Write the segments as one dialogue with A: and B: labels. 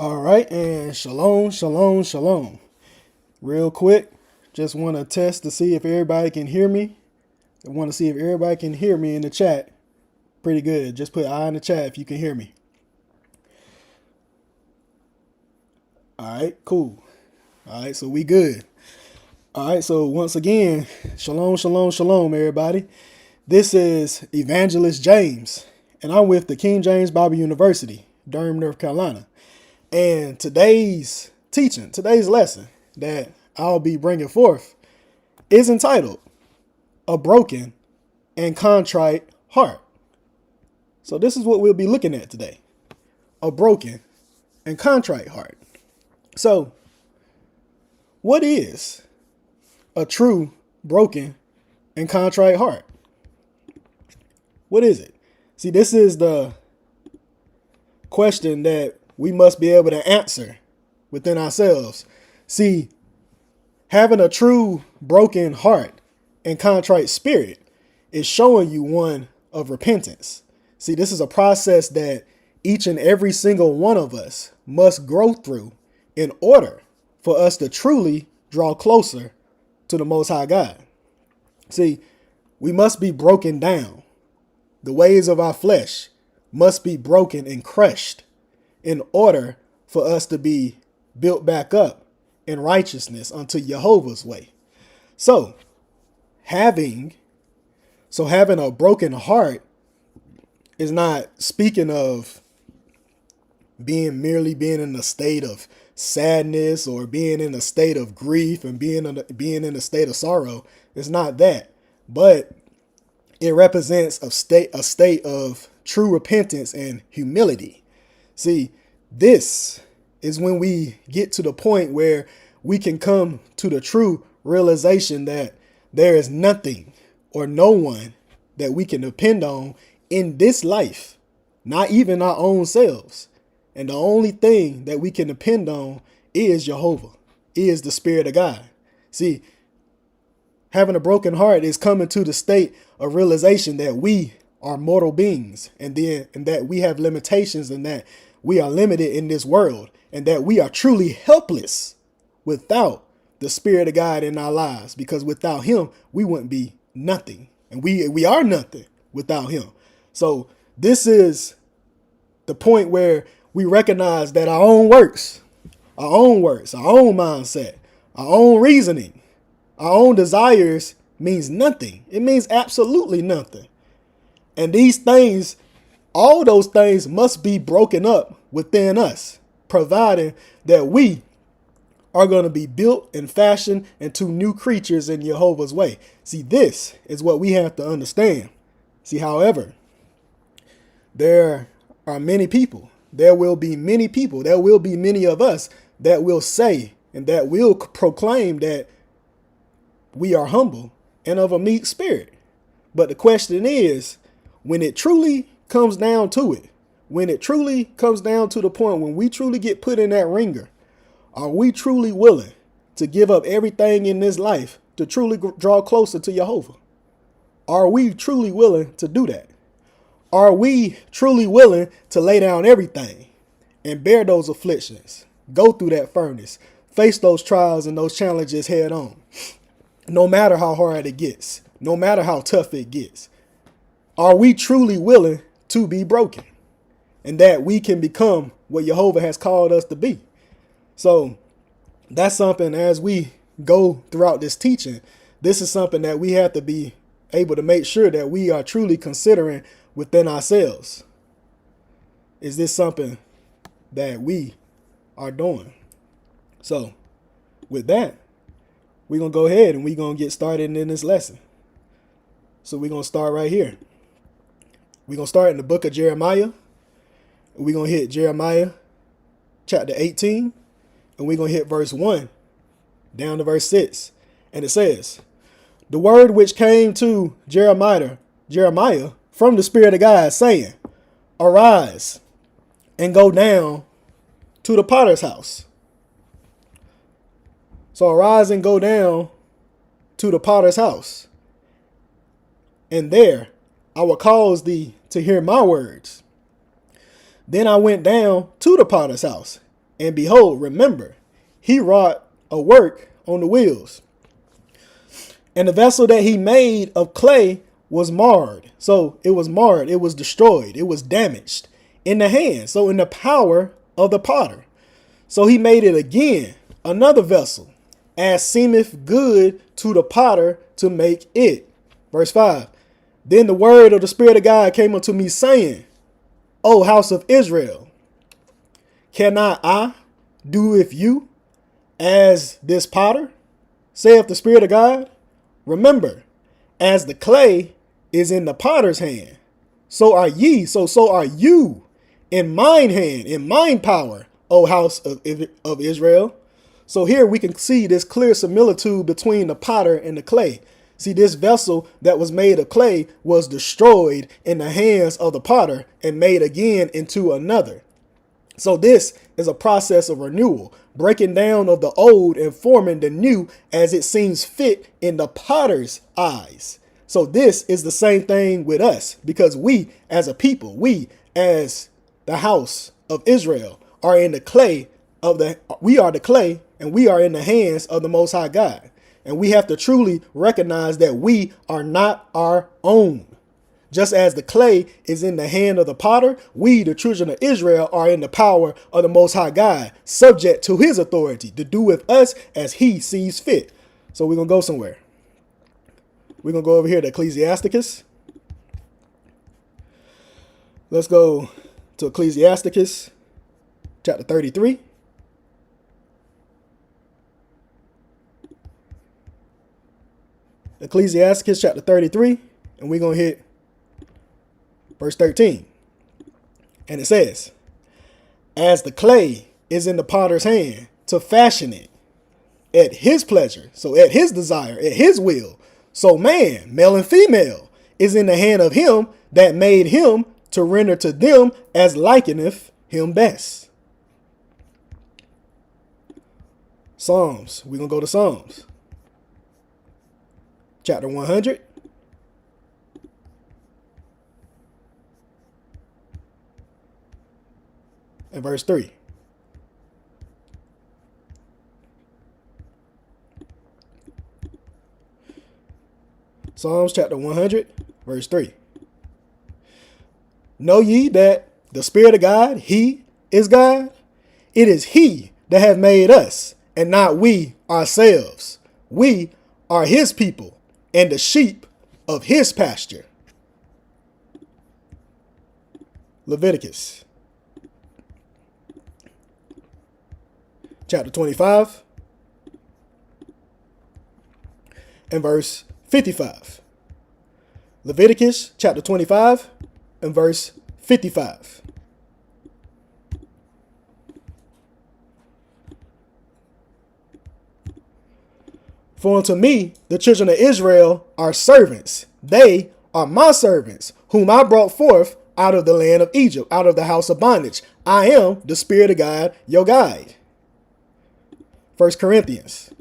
A: All right, and shalom, shalom, shalom. Real quick, just want to test to see if everybody can hear me. I want to see if everybody can hear me in the chat. Pretty good. Just put I in the chat if you can hear me. All right, cool. All right, so we good. All right, so once again, shalom, shalom, shalom, everybody. This is Evangelist James, and I'm with the King James Bible University, Durham, North Carolina. And today's teaching, today's lesson that I'll be bringing forth is entitled A Broken and Contrite Heart. So this is what we'll be looking at today. A broken and contrite heart. So what is a true broken and contrite heart? What is it? See, this is the question that we must be able to answer within ourselves. See, having a true broken heart and contrite spirit is showing you one of repentance. See, this is a process that each and every single one of us must grow through in order for us to truly draw closer to the Most High God. See, we must be broken down. The ways of our flesh must be broken and crushed in order for us to be built back up in righteousness unto JEHOVAH's way. So having a broken heart is not speaking of merely being in a state of sadness or being in a state of grief and being in a state of sorrow. It's not that, but it represents a state of true repentance and humility. See, this is when we get to the point where we can come to the true realization that there is nothing or no one that we can depend on in this life, not even our own selves. And the only thing that we can depend on is Jehovah, is the Spirit of God. See, having a broken heart is coming to the state of realization that we are mortal beings and that we have limitations and that we are limited in this world and that we are truly helpless without the Spirit of God in our lives, because without him, we wouldn't be nothing. And we are nothing without him. So this is the point where we recognize that our own works, our own mindset, our own reasoning, our own desires means nothing. It means absolutely nothing. And these things, all those things must be broken up within us, providing that we are going to be built and fashioned into new creatures in Jehovah's way. See, this is what we have to understand. See, however, there are many people. There will be many people. There will be many of us that will say and that will proclaim that we are humble and of a meek spirit. But the question is, when it truly comes down to it, when it truly comes down to the point when we truly get put in that ringer, are we truly willing to give up everything in this life to truly draw closer to Jehovah? Are we truly willing to do that? Are we truly willing to lay down everything and bear those afflictions, go through that furnace, face those trials and those challenges head on, no matter how hard it gets, no matter how tough it gets? Are we truly willing to be broken and that we can become what Jehovah has called us to be? So that's something, as we go throughout this teaching, this is something that we have to be able to make sure that we are truly considering within ourselves. Is this something that we are doing? So with that, we're going to go ahead and we're going to get started in this lesson. So we're going to start right here. We're going to start in the book of Jeremiah. We're going to hit Jeremiah chapter 18. And we're going to hit verse 1 down to verse 6. And it says, "The word which came to Jeremiah from the Spirit of God, saying, Arise and go down to the potter's house." So arise and go down to the potter's house, and there I will cause thee to hear my words. Then I went down to the potter's house, and behold, remember, he wrought a work on the wheels. And the vessel that he made of clay was marred. So it was marred, it was destroyed, it was damaged in the hand, so in the power of the potter. So he made it again, another vessel, as seemeth good to the potter to make it. Verse 5. Then the word of the Spirit of God came unto me, saying, O house of Israel, cannot I do with you as this potter, saith the Spirit of God? Remember, as the clay is in the potter's hand, so are ye, so are you in mine hand, in mine power, O house of Israel. So here we can see this clear similitude between the potter and the clay. See, this vessel that was made of clay was destroyed in the hands of the potter and made again into another. So this is a process of renewal, breaking down of the old and forming the new as it seems fit in the potter's eyes. So this is the same thing with us, because we as a people, we as the house of Israel are in the clay we are the clay, and we are in the hands of the Most High God. And we have to truly recognize that we are not our own. Just as the clay is in the hand of the potter, we, the children of Israel, are in the power of the Most High God, subject to his authority to do with us as he sees fit. So we're going to go somewhere. We're going to go over here to Ecclesiasticus. Let's go to Ecclesiasticus chapter 33. Ecclesiasticus chapter 33, and we're going to hit verse 13. And it says, As the clay is in the potter's hand to fashion it at his pleasure, so at his desire, at his will, so man, male and female, is in the hand of him that made him to render to them as likeneth him best. Psalms. We're going to go to Psalms. Chapter 100. And verse 3. Psalms chapter 100, verse 3. Know ye that the Spirit of God, he is God? It is he that hath made us, and not we ourselves. We are his people, and the sheep of his pasture. Leviticus chapter 25 and verse 55. Leviticus chapter 25 and verse 55. For unto me, the children of Israel are servants. They are my servants, whom I brought forth out of the land of Egypt, out of the house of bondage. I am the Spirit of God, your guide. 1 Corinthians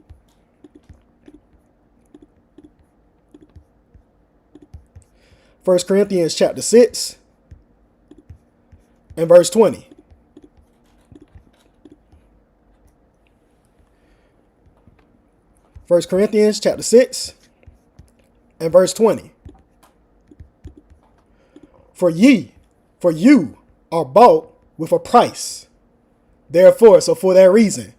A: 1 Corinthians chapter 6 and verse 20. 1 Corinthians chapter 6 and verse 20. For you are bought with a price. Therefore, so for that reason,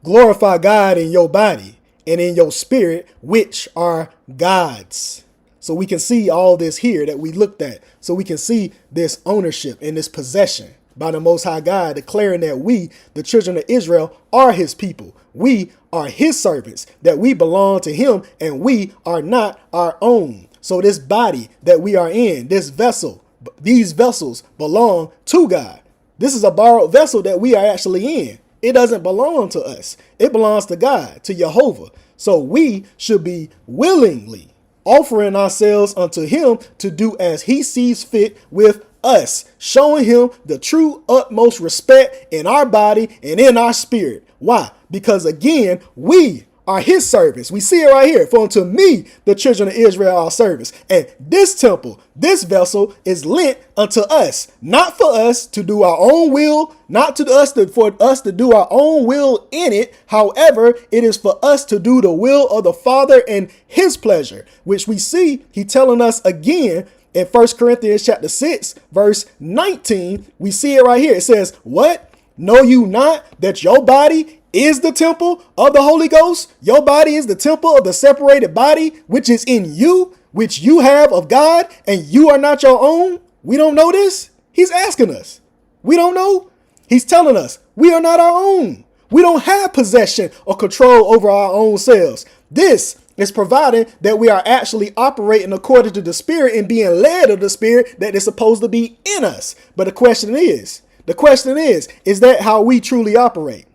A: glorify God in your body and in your spirit, which are God's. So we can see all this here that we looked at. So we can see this ownership and this possession by the Most High God, declaring that we, the children of Israel, are his people. We are his servants, that we belong to him, and we are not our own. So this body that we are in, this vessel, these vessels belong to God. This is a borrowed vessel that we are actually in. It doesn't belong to us. It belongs to God, to Jehovah. So we should be willingly offering ourselves unto him to do as he sees fit with us, showing him the true utmost respect in our body and in our spirit. Why? Because again, we are his servants. We see it right here. For unto me, the children of Israel are servants. And this temple, this vessel is lent unto us, not for us to do our own will, not to us for us to do our own will in it. However, it is for us to do the will of the Father and his pleasure, which we see he telling us again in 1 Corinthians chapter 6, verse 19. We see it right here. It says, what? Know you not that your body is the temple of the Holy Ghost? Your body is the temple of the separated body, which is in you, which you have of God, and you are not your own? We don't know this? He's asking us. We don't know? He's telling us we are not our own. We don't have possession or control over our own selves. This is providing that we are actually operating according to the Spirit and being led of the Spirit that is supposed to be in us. But the question is that how we truly operate?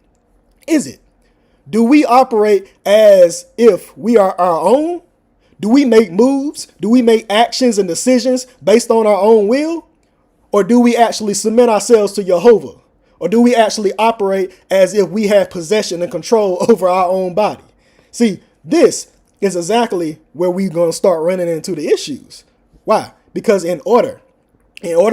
A: Is it? Do we operate as if we are our own? Do we make moves? Do we make actions and decisions based on our own will? Or do we actually submit ourselves to Jehovah? Or do we actually operate as if we have possession and control over our own body? See, this is exactly where we're going to start running into the issues. Why? Because in order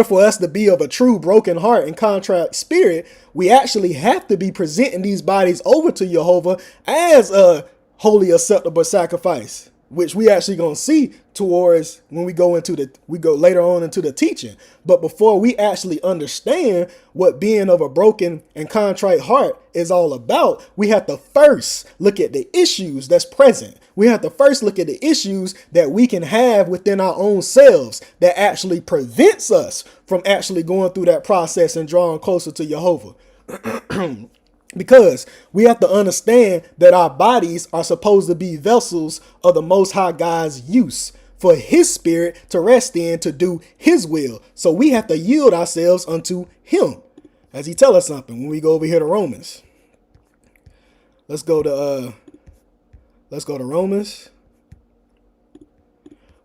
A: for us to be of a true broken heart and contrite spirit, we actually have to be presenting these bodies over to Jehovah as a holy acceptable sacrifice, which we actually going to see towards when we go later on into the teaching. But before we actually understand what being of a broken and contrite heart is all about, we have to first look at the issues that's present. We have to first look at the issues that we can have within our own selves that actually prevents us from actually going through that process and drawing closer to Jehovah. Because we have to understand that our bodies are supposed to be vessels of the Most High God's use for his spirit to rest in, to do his will. So we have to yield ourselves unto him. As he tell us something when we go over here to Romans. Let's go to Romans.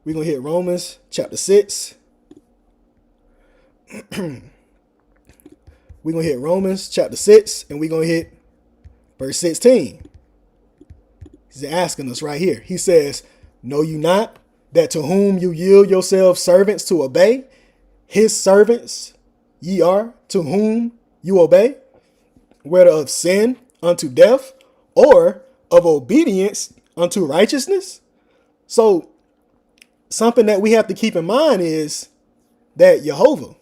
A: We're going to hit Romans chapter 6. We're going to hit Romans chapter 6 and we're going to hit verse 16. He's asking us right here. He says, know you not that to whom you yield yourselves servants to obey, his servants ye are to whom you obey, whether of sin unto death or of obedience unto righteousness? So something that we have to keep in mind is that Jehovah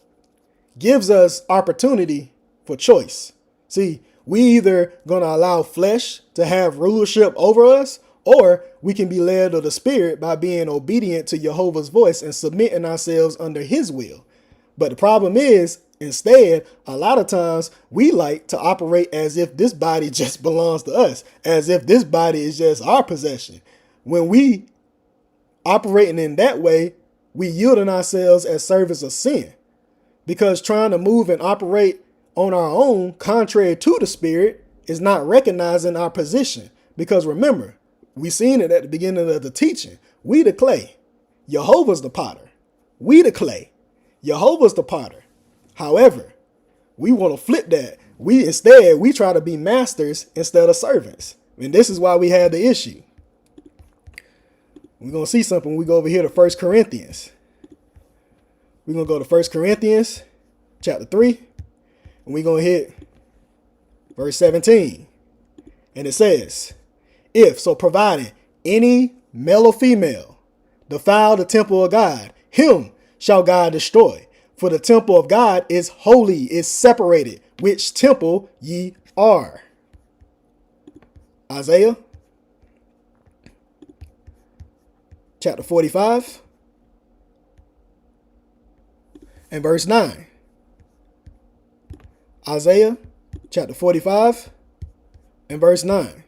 A: gives us opportunity for choice. See, we either going to allow flesh to have rulership over us, or we can be led of the Spirit by being obedient to Jehovah's voice and submitting ourselves under his will. But the problem is, instead, a lot of times we like to operate as if this body just belongs to us, as if this body is just our possession. When we operating in that way, we yielding ourselves as servants of sin. Because trying to move and operate on our own, contrary to the Spirit, is not recognizing our position. Because remember, we seen it at the beginning of the teaching. We the clay. Jehovah's the potter. We the clay. Jehovah's the potter. However, we want to flip that. We try to be masters instead of servants. And this is why we had the issue. We're going to see something when we go over here to 1 Corinthians. We're going to go to 1 Corinthians chapter 3, and we're going to hit verse 17. And it says, if, so providing any male or female defile the temple of God, him shall God destroy. For the temple of God is holy, is separated, which temple ye are. Isaiah chapter 45 and verse 9. Isaiah chapter 45 and verse 9.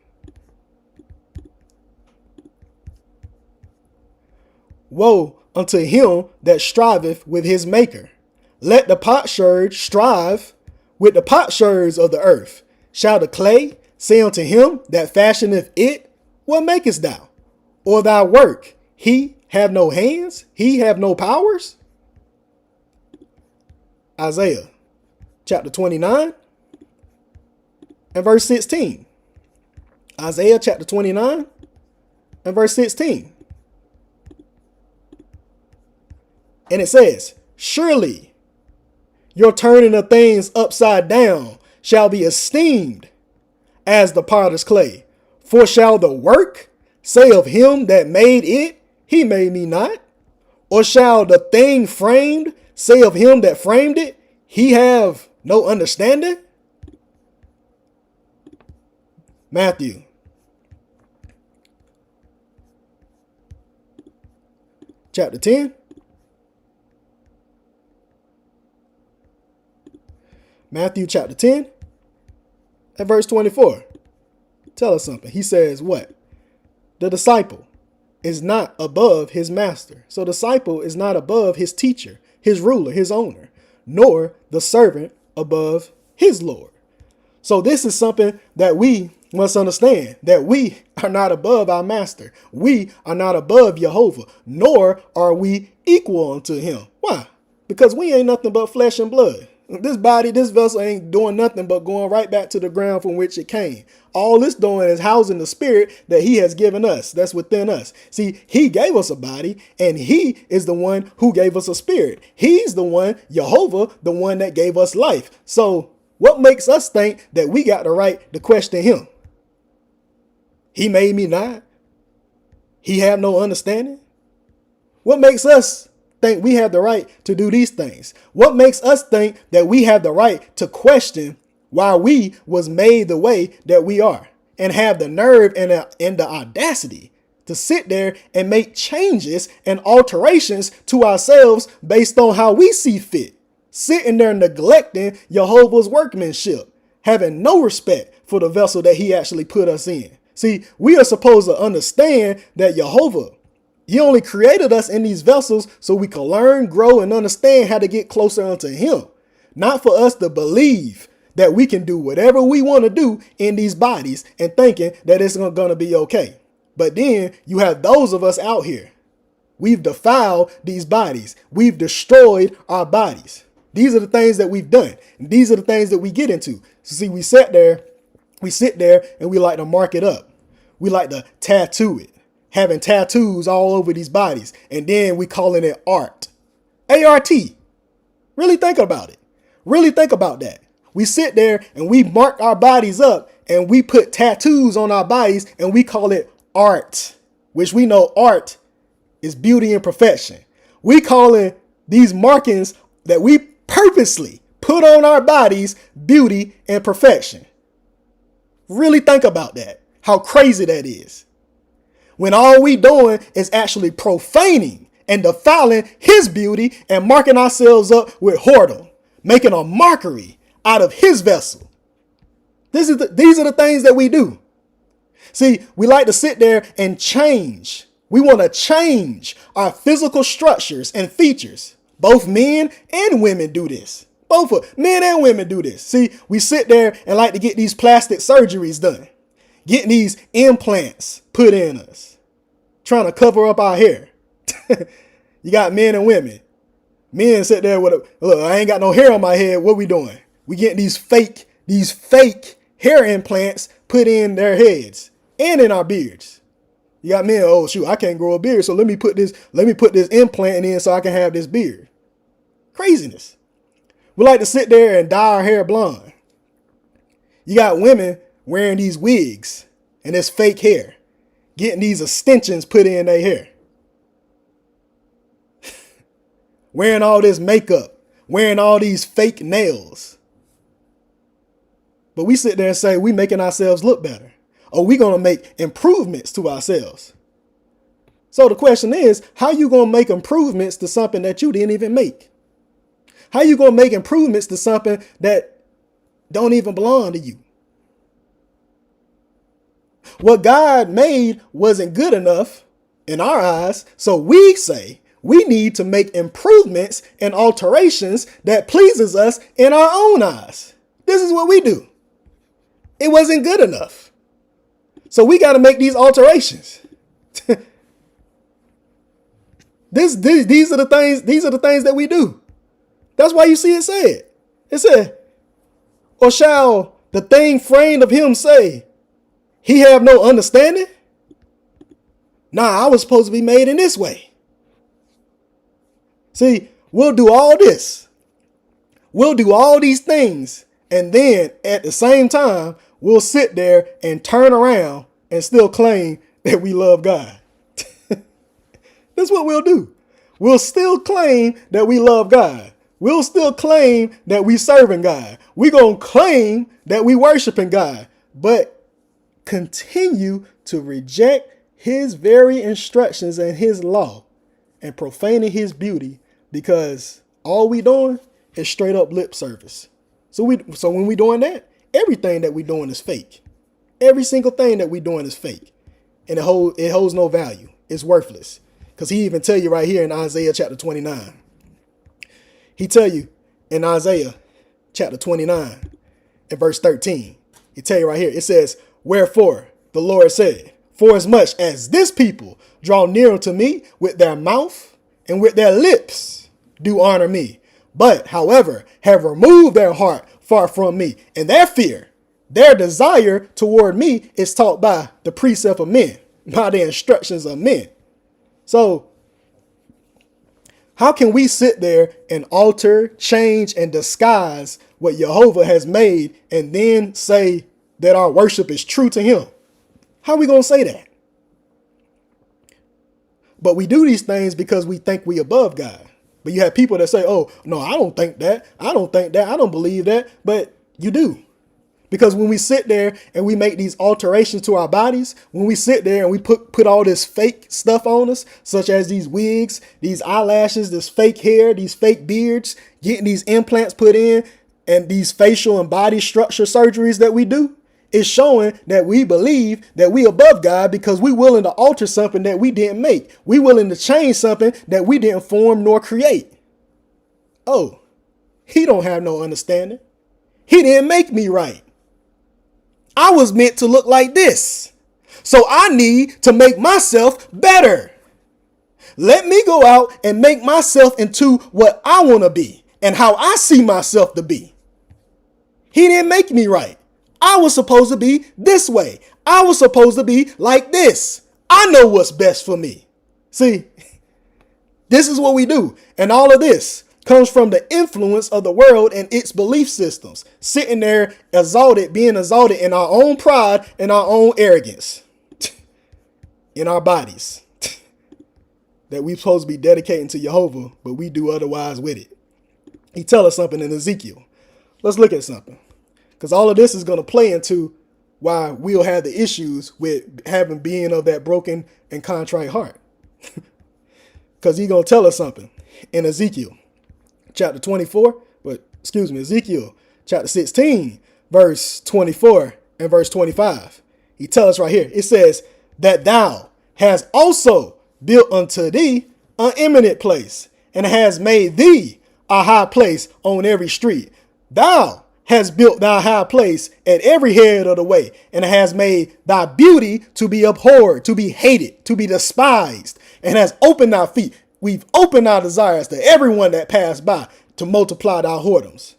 A: Woe unto him that striveth with his maker. Let the potsherd strive with the potsherds of the earth. Shall the clay say unto him that fashioneth it, what makest thou? Or thy work, he have no hands, he have no powers? Isaiah chapter 29 and verse 16. Isaiah chapter 29 and verse 16. And it says, surely your turning of things upside down shall be esteemed as the potter's clay. For shall the work say of him that made it, he made me not? Or shall the thing framed say of him that framed it, he have no understanding? Matthew chapter 10. Matthew chapter 10 and verse 24. Tell us something. He says what? The disciple is not above his master. So the disciple is not above his teacher, his ruler, his owner, nor the servant above his Lord. So this is something that we must understand, that we are not above our master. We are not above Jehovah, nor are we equal unto him. Why? Because we ain't nothing but flesh and blood. This body, this vessel ain't doing nothing but going right back to the ground from which it came. All it's doing is housing the spirit that he has given us. That's within us. See, he gave us a body, and he is the one who gave us a spirit. He's the one, Jehovah, the one that gave us life. So what makes us think that we got the right to question him? He made me not. He have no understanding. What makes us think we have the right to do these things? What makes us think that we have the right to question why we was made the way that we are, and have the nerve and the audacity to sit there and make changes and alterations to ourselves based on how we see fit, sitting there neglecting Jehovah's workmanship, having no respect for the vessel that he actually put us in. See, we are supposed to understand that Jehovah, he only created us in these vessels so we can learn, grow, and understand how to get closer unto him. Not for us to believe that we can do whatever we want to do in these bodies and thinking that it's going to be okay. But then you have those of us out here. We've defiled these bodies. We've destroyed our bodies. These are the things that we've done. And these are the things that we get into. So see, we sit there and we like to mark it up. We like to tattoo it, having tattoos all over these bodies. And then we calling it art. A-R-T. Really think about it. Really think about that. We sit there and we mark our bodies up and we put tattoos on our bodies and we call it art, which we know art is beauty and perfection. We calling these markings that we purposely put on our bodies beauty and perfection. Really think about that. How crazy that is. When all we doing is actually profaning and defiling his beauty and marking ourselves up with whoredom, making a mockery out of his vessel. These are the things that we do. See, we like to sit there and change. We want to change our physical structures and features. Both men and women do this. Both men and women do this. See, we sit there and like to get these plastic surgeries done, getting these implants put in us, trying to cover up our hair. You got men and women. Men sit there with look, I ain't got no hair on my head. What we doing? We getting these fake hair implants put in their heads and in our beards. You got men, oh shoot, I can't grow a beard, so let me put this implant in so I can have this beard. Craziness. We like to sit there and dye our hair blonde. You got women wearing these wigs and it's fake hair, getting these extensions put in their hair. Wearing all this makeup, wearing all these fake nails. But we sit there and say we making ourselves look better. Or we going to make improvements to ourselves. So the question is, how you going to make improvements to something that you didn't even make? How you going to make improvements to something that don't even belong to you? What God made wasn't good enough in our eyes, so we say we need to make improvements and alterations that pleases us in our own eyes. This is what we do. It wasn't good enough. So we got to make these alterations. These are the things that we do. That's why you see it said. It said, or shall the thing framed of him say, he have no understanding? Nah, I was supposed to be made in this way. See, we'll do all this. We'll do all these things. And then at the same time, we'll sit there and turn around and still claim that we love God. That's what we'll do. We'll still claim that we love God. We'll still claim that we serving God. We're going to claim that we worshiping God, but continue to reject his very instructions and his law and profaning his beauty, because all we doing is straight up lip service. So when we doing that, everything that we doing is fake. Every single thing that we doing is fake. And it holds no value. It's worthless. Because he even tell you right here in Isaiah chapter 29. He tell you in Isaiah chapter 29 and verse 13. He tell you right here. It says, wherefore the Lord said, for as much as this people draw near unto me with their mouth and with their lips do honor me, but however have removed their heart far from me, and their fear, their desire toward me is taught by the precept of men, by the instructions of men. So how can we sit there and alter, change, and disguise what Jehovah has made and then say that our worship is true to him? How are we going to say that? But we do these things because we think we above God. But you have people that say, oh, no, I don't think that. I don't think that. I don't believe that. But you do. Because when we sit there and we make these alterations to our bodies, when we sit there and we put all this fake stuff on us, such as these wigs, these eyelashes, this fake hair, these fake beards, getting these implants put in, and these facial and body structure surgeries that we do, it's showing that we believe that we above God because we willing to alter something that we didn't make. We willing to change something that we didn't form nor create. Oh, he don't have no understanding. He didn't make me right. I was meant to look like this. So I need to make myself better. Let me go out and make myself into what I want to be and how I see myself to be. He didn't make me right. I was supposed to be this way. I was supposed to be like this. I know what's best for me. See, this is what we do. And all of this comes from the influence of the world and its belief systems, sitting there exalted, being exalted in our own pride and our own arrogance in our bodies that we're supposed to be dedicating to Jehovah, but we do otherwise with it. He tell us something in Ezekiel. Let's look at something, because all of this is going to play into why we'll have the issues with having being of that broken and contrite heart. Because he's going to tell us something in Ezekiel chapter 24, Ezekiel chapter 16, verse 24 and verse 25. He tells us right here. It says that thou hast also built unto thee an eminent place, and has made thee a high place on every street. Thou hast built thy high place at every head of the way, and has made thy beauty to be abhorred, to be hated, to be despised, and has opened thy feet. We've opened our desires to everyone that passed by to multiply thy whoredoms.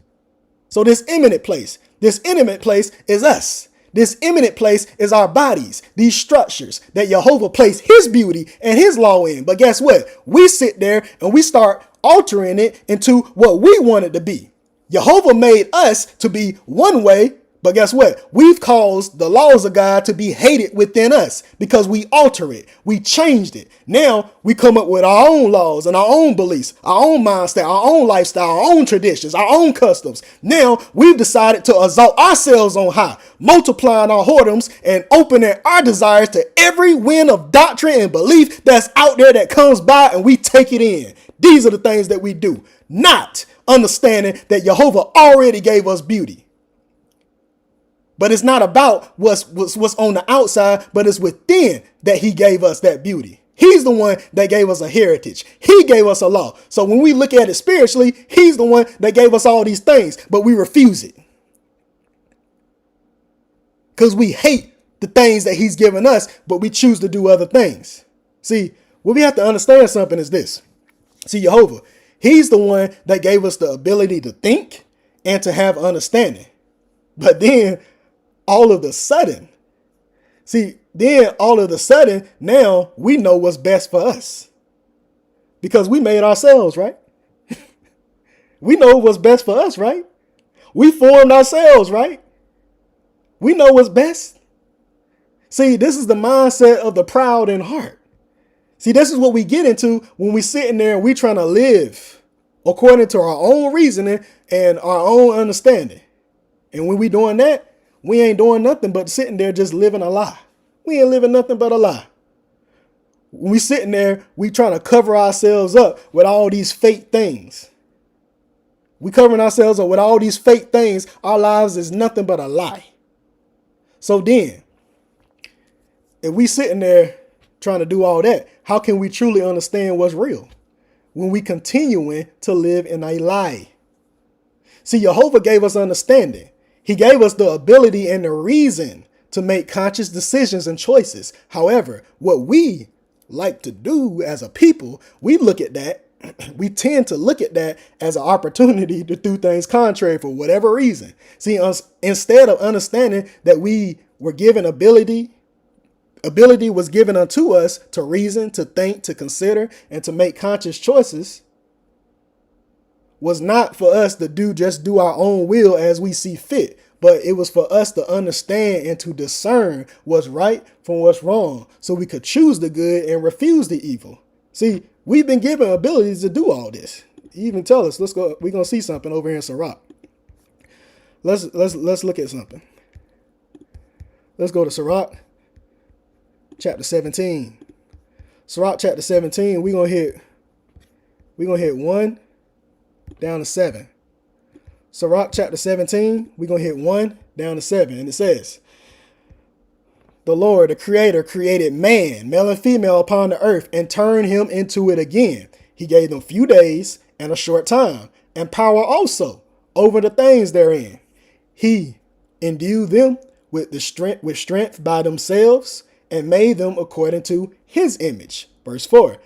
A: So this intimate place is us. This imminent place is our bodies, these structures that Jehovah placed his beauty and his law in. But guess what? We sit there and we start altering it into what we want it to be. Jehovah made us to be one way, but guess what? We've caused the laws of God to be hated within us because we alter it. We changed it. Now we come up with our own laws and our own beliefs, our own mindset, our own lifestyle, our own traditions, our own customs. Now we've decided to exalt ourselves on high, multiplying our whoredoms and opening our desires to every wind of doctrine and belief that's out there that comes by, and we take it in. These are the things that we do, not understanding that Jehovah already gave us beauty. But it's not about what's on the outside, but it's within that he gave us that beauty. He's the one that gave us a heritage. He gave us a law. So when we look at it spiritually, he's the one that gave us all these things, but we refuse it. Because we hate the things that he's given us, but we choose to do other things. See, what we have to understand something is this. See, Jehovah, he's the one that gave us the ability to think and to have understanding. But then all of a sudden, now we know what's best for us because we made ourselves, right? We know what's best for us, right? We formed ourselves, right? We know what's best. See, this is the mindset of the proud in heart. See, this is what we get into when we sitting there and we trying to live according to our own reasoning and our own understanding. And when we doing that, we ain't doing nothing but sitting there just living a lie. We ain't living nothing but a lie. When we sitting there, we trying to cover ourselves up with all these fake things. We covering ourselves up with all these fake things. Our lives is nothing but a lie. So then, if we sitting there trying to do all that, how can we truly understand what's real when we continuing to live in a lie? See, Jehovah gave us understanding. He gave us the ability and the reason to make conscious decisions and choices. However, what we like to do as a people, we look at that. We tend to look at that as an opportunity to do things contrary for whatever reason. See, instead of understanding that we were given ability was given unto us to reason, to think, to consider, and to make conscious choices, was not for us to just do our own will as we see fit, but it was for us to understand and to discern what's right from what's wrong so we could choose the good and refuse the evil. See, we've been given abilities to do all this. He even tell us, let's go, we're going to see something over here in Sirach. Let's look at something. Let's go to Sirach chapter 17. Sirach chapter 17, we're going to hit 1 down to 7. Sirach chapter 17, we're going to hit 1 down to 7. And it says, the Lord, the creator, created man, male and female, upon the earth and turned him into it again. He gave them few days and a short time, and power also over the things therein. He endued them with strength by themselves and made them according to his image. Verse 4,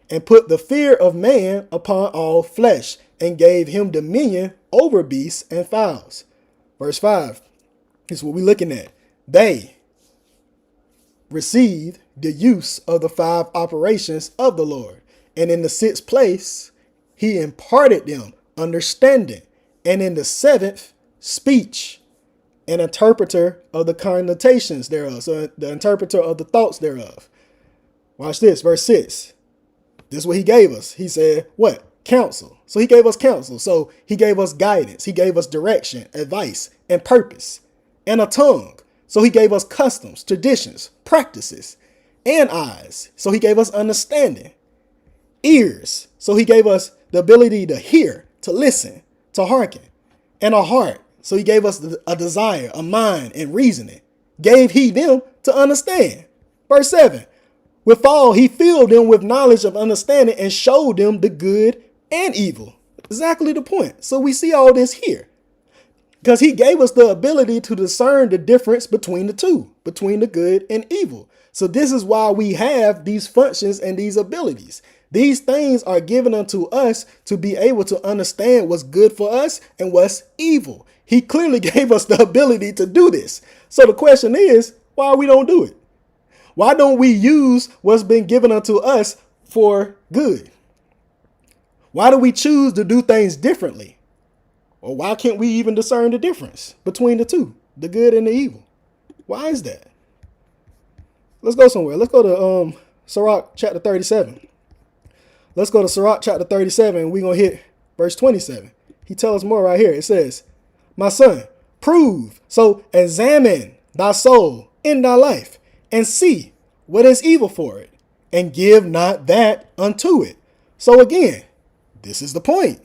A: and put the fear of man upon all flesh, and gave him dominion over beasts and fowls. Verse 5 is what we're looking at. They received the use of the 5 operations of the Lord. And in the 6th place, he imparted them understanding. And in the 7th, speech, an interpreter of the connotations thereof. So the interpreter of the thoughts thereof. Watch this, verse 6. This is what he gave us. He said, what? Counsel. So he gave us counsel. So he gave us guidance. He gave us direction, advice, and purpose, and a tongue. So he gave us customs, traditions, practices, and eyes. So he gave us understanding. Ears. So he gave us the ability to hear, to listen, to hearken, and a heart. So he gave us a desire, a mind, and reasoning. Gave he them to understand. Verse 7. Withal, he filled them with knowledge of understanding and showed them the good and evil. Exactly the point. So we see all this here. Because he gave us the ability to discern the difference between the two, between the good and evil. So this is why we have these functions and these abilities. These things are given unto us to be able to understand what's good for us and what's evil. He clearly gave us the ability to do this. So the question is, why we don't do it? Why don't we use what's been given unto us for good? Why do we choose to do things differently? Or why can't we even discern the difference between the two, the good and the evil? Why is that? Let's go somewhere. Let's go to Sirach chapter 37. Let's go to Sirach chapter 37, and we're going to hit verse 27. He tells us more right here. It says, my son, prove, so examine thy soul in thy life, and see what is evil for it, and give not that unto it. So again, this is the point.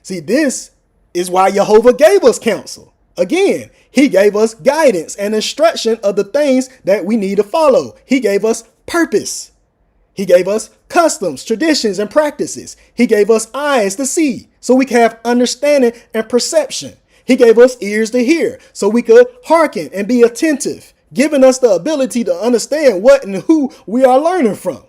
A: See, this is why Jehovah gave us counsel. Again, he gave us guidance and instruction of the things that we need to follow. He gave us purpose. He gave us customs, traditions, and practices. He gave us eyes to see so we can have understanding and perception. He gave us ears to hear so we could hearken and be attentive, giving us the ability to understand what and who we are learning from,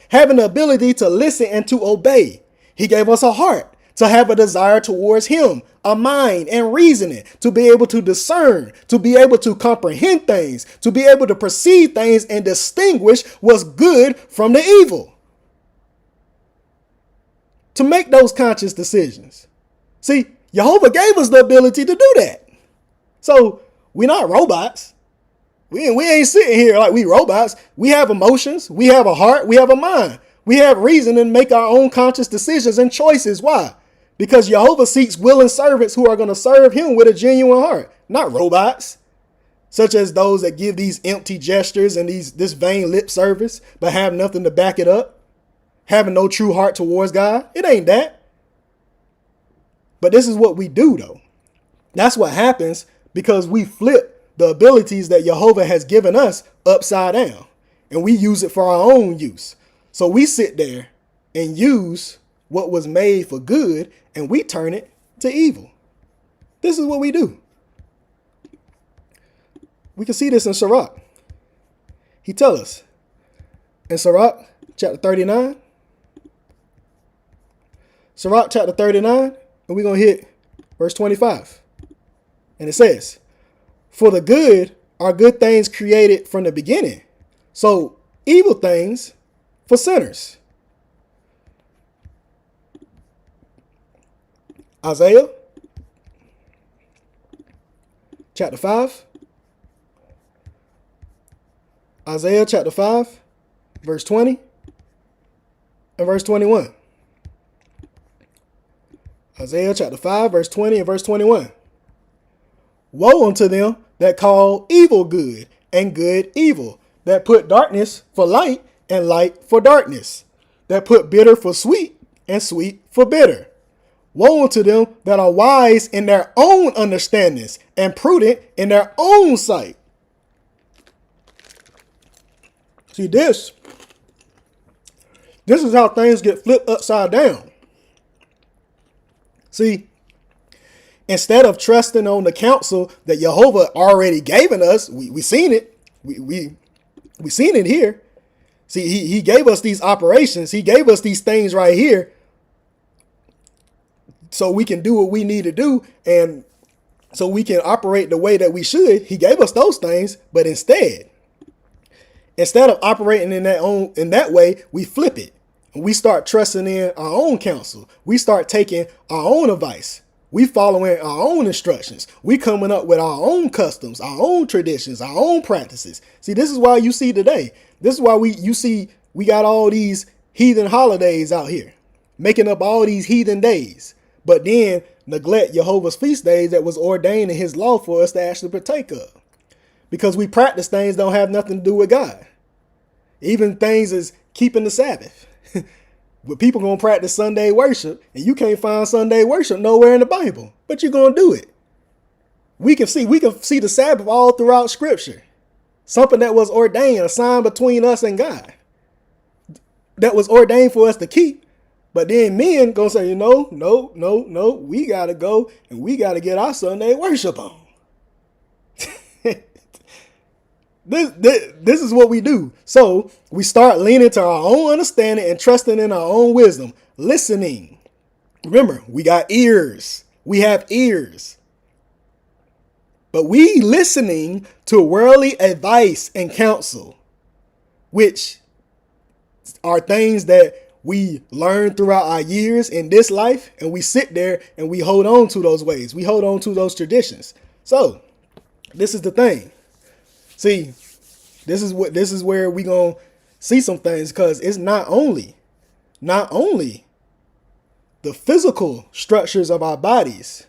A: having the ability to listen and to obey. He gave us a heart to have a desire towards him, a mind and reasoning, to be able to discern, to be able to comprehend things, to be able to perceive things and distinguish what's good from the evil. To make those conscious decisions. See, Jehovah gave us the ability to do that. So we're not robots. We ain't sitting here like we robots. We have emotions. We have a heart. We have a mind. We have reason and make our own conscious decisions and choices. Why? Because Jehovah seeks willing servants who are going to serve him with a genuine heart, not robots, such as those that give these empty gestures and this vain lip service, but have nothing to back it up, having no true heart towards God. It ain't that. But this is what we do, though. That's what happens because we flip the abilities that Jehovah has given us upside down, and we use it for our own use. So we sit there and use what was made for good, and we turn it to evil. This is what we do. We can see this in Sirach. He tells us in Sirach chapter 39. Sirach chapter 39, and we're going to hit verse 25. And it says, for the good are good things created from the beginning. So evil things for sinners. Isaiah chapter 5. Isaiah chapter 5, verse 20 and verse 21. Isaiah chapter 5, verse 20 and verse 21. Woe unto them that call evil good and good evil, that put darkness for light and light for darkness, that put bitter for sweet and sweet for bitter. Woe unto them that are wise in their own understandings and prudent in their own sight. See, this is how things get flipped upside down. See, instead of trusting on the counsel that Jehovah already given us, we seen it. We seen it here. See, he gave us these operations. He gave us these things right here so we can do what we need to do and so we can operate the way that we should. He gave us those things, but instead of operating in that way, we flip it. And we start trusting in our own counsel. We start taking our own advice. We following our own instructions. We coming up with our own customs, our own traditions, our own practices. See, this is why you see today. This is why we got all these heathen holidays out here, making up all these heathen days, but then neglect Jehovah's feast days that was ordained in his law for us to actually partake of. Because we practice things that don't have nothing to do with God. Even things as keeping the Sabbath. But people going to practice Sunday worship, and you can't find Sunday worship nowhere in the Bible, but you're going to do it. We can see the Sabbath all throughout Scripture. Something that was ordained, a sign between us and God. That was ordained for us to keep. But then men going to say, no, we got to go and we got to get our Sunday worship on. This is what we do. So we start leaning to our own understanding and trusting in our own wisdom, listening. Remember, we got ears. We have ears. But we listening to worldly advice and counsel, which are things that we learn throughout our years in this life, and we sit there and we hold on to those ways. We hold on to those traditions. So this is the thing. See, this is where we gonna see some things, because it's not only the physical structures of our bodies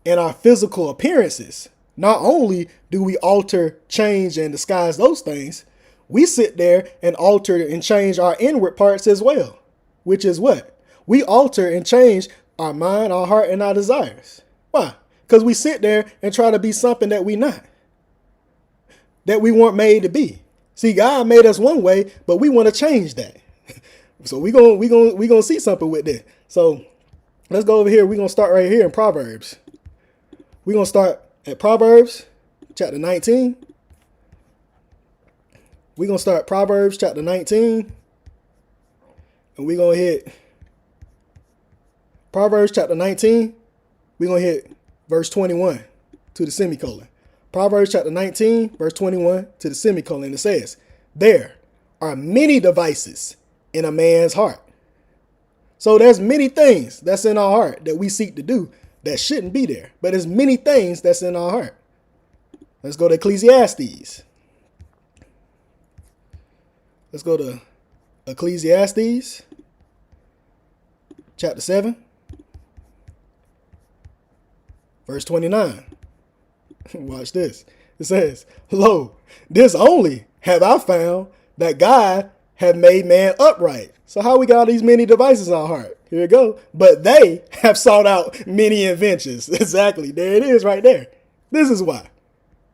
A: and our physical appearances. Not only do we alter, change, and disguise those things, we sit there and alter and change our inward parts as well, which is what? We alter and change our mind, our heart, and our desires. Why? Because we sit there and try to be something that we not, that we weren't made to be. See, God made us one way, but we want to change that. So we gonna see something with this. So let's go over here. We're gonna start right here in Proverbs. We're gonna start at Proverbs chapter 19. We're gonna start Proverbs chapter 19. And we're gonna hit Proverbs chapter 19. We're gonna hit verse 21 to the semicolon. Proverbs chapter 19, verse 21 to the semicolon. It says, there are many devices in a man's heart. So there's many things that's in our heart that we seek to do that shouldn't be there. But there's many things that's in our heart. Let's go to Ecclesiastes. Let's go to Ecclesiastes chapter 7, verse 29. Watch this. It says, lo, this only have I found, that God have made man upright. So how we got all these many devices in our heart? Here we go. But they have sought out many inventions. Exactly. There it is right there. This is why.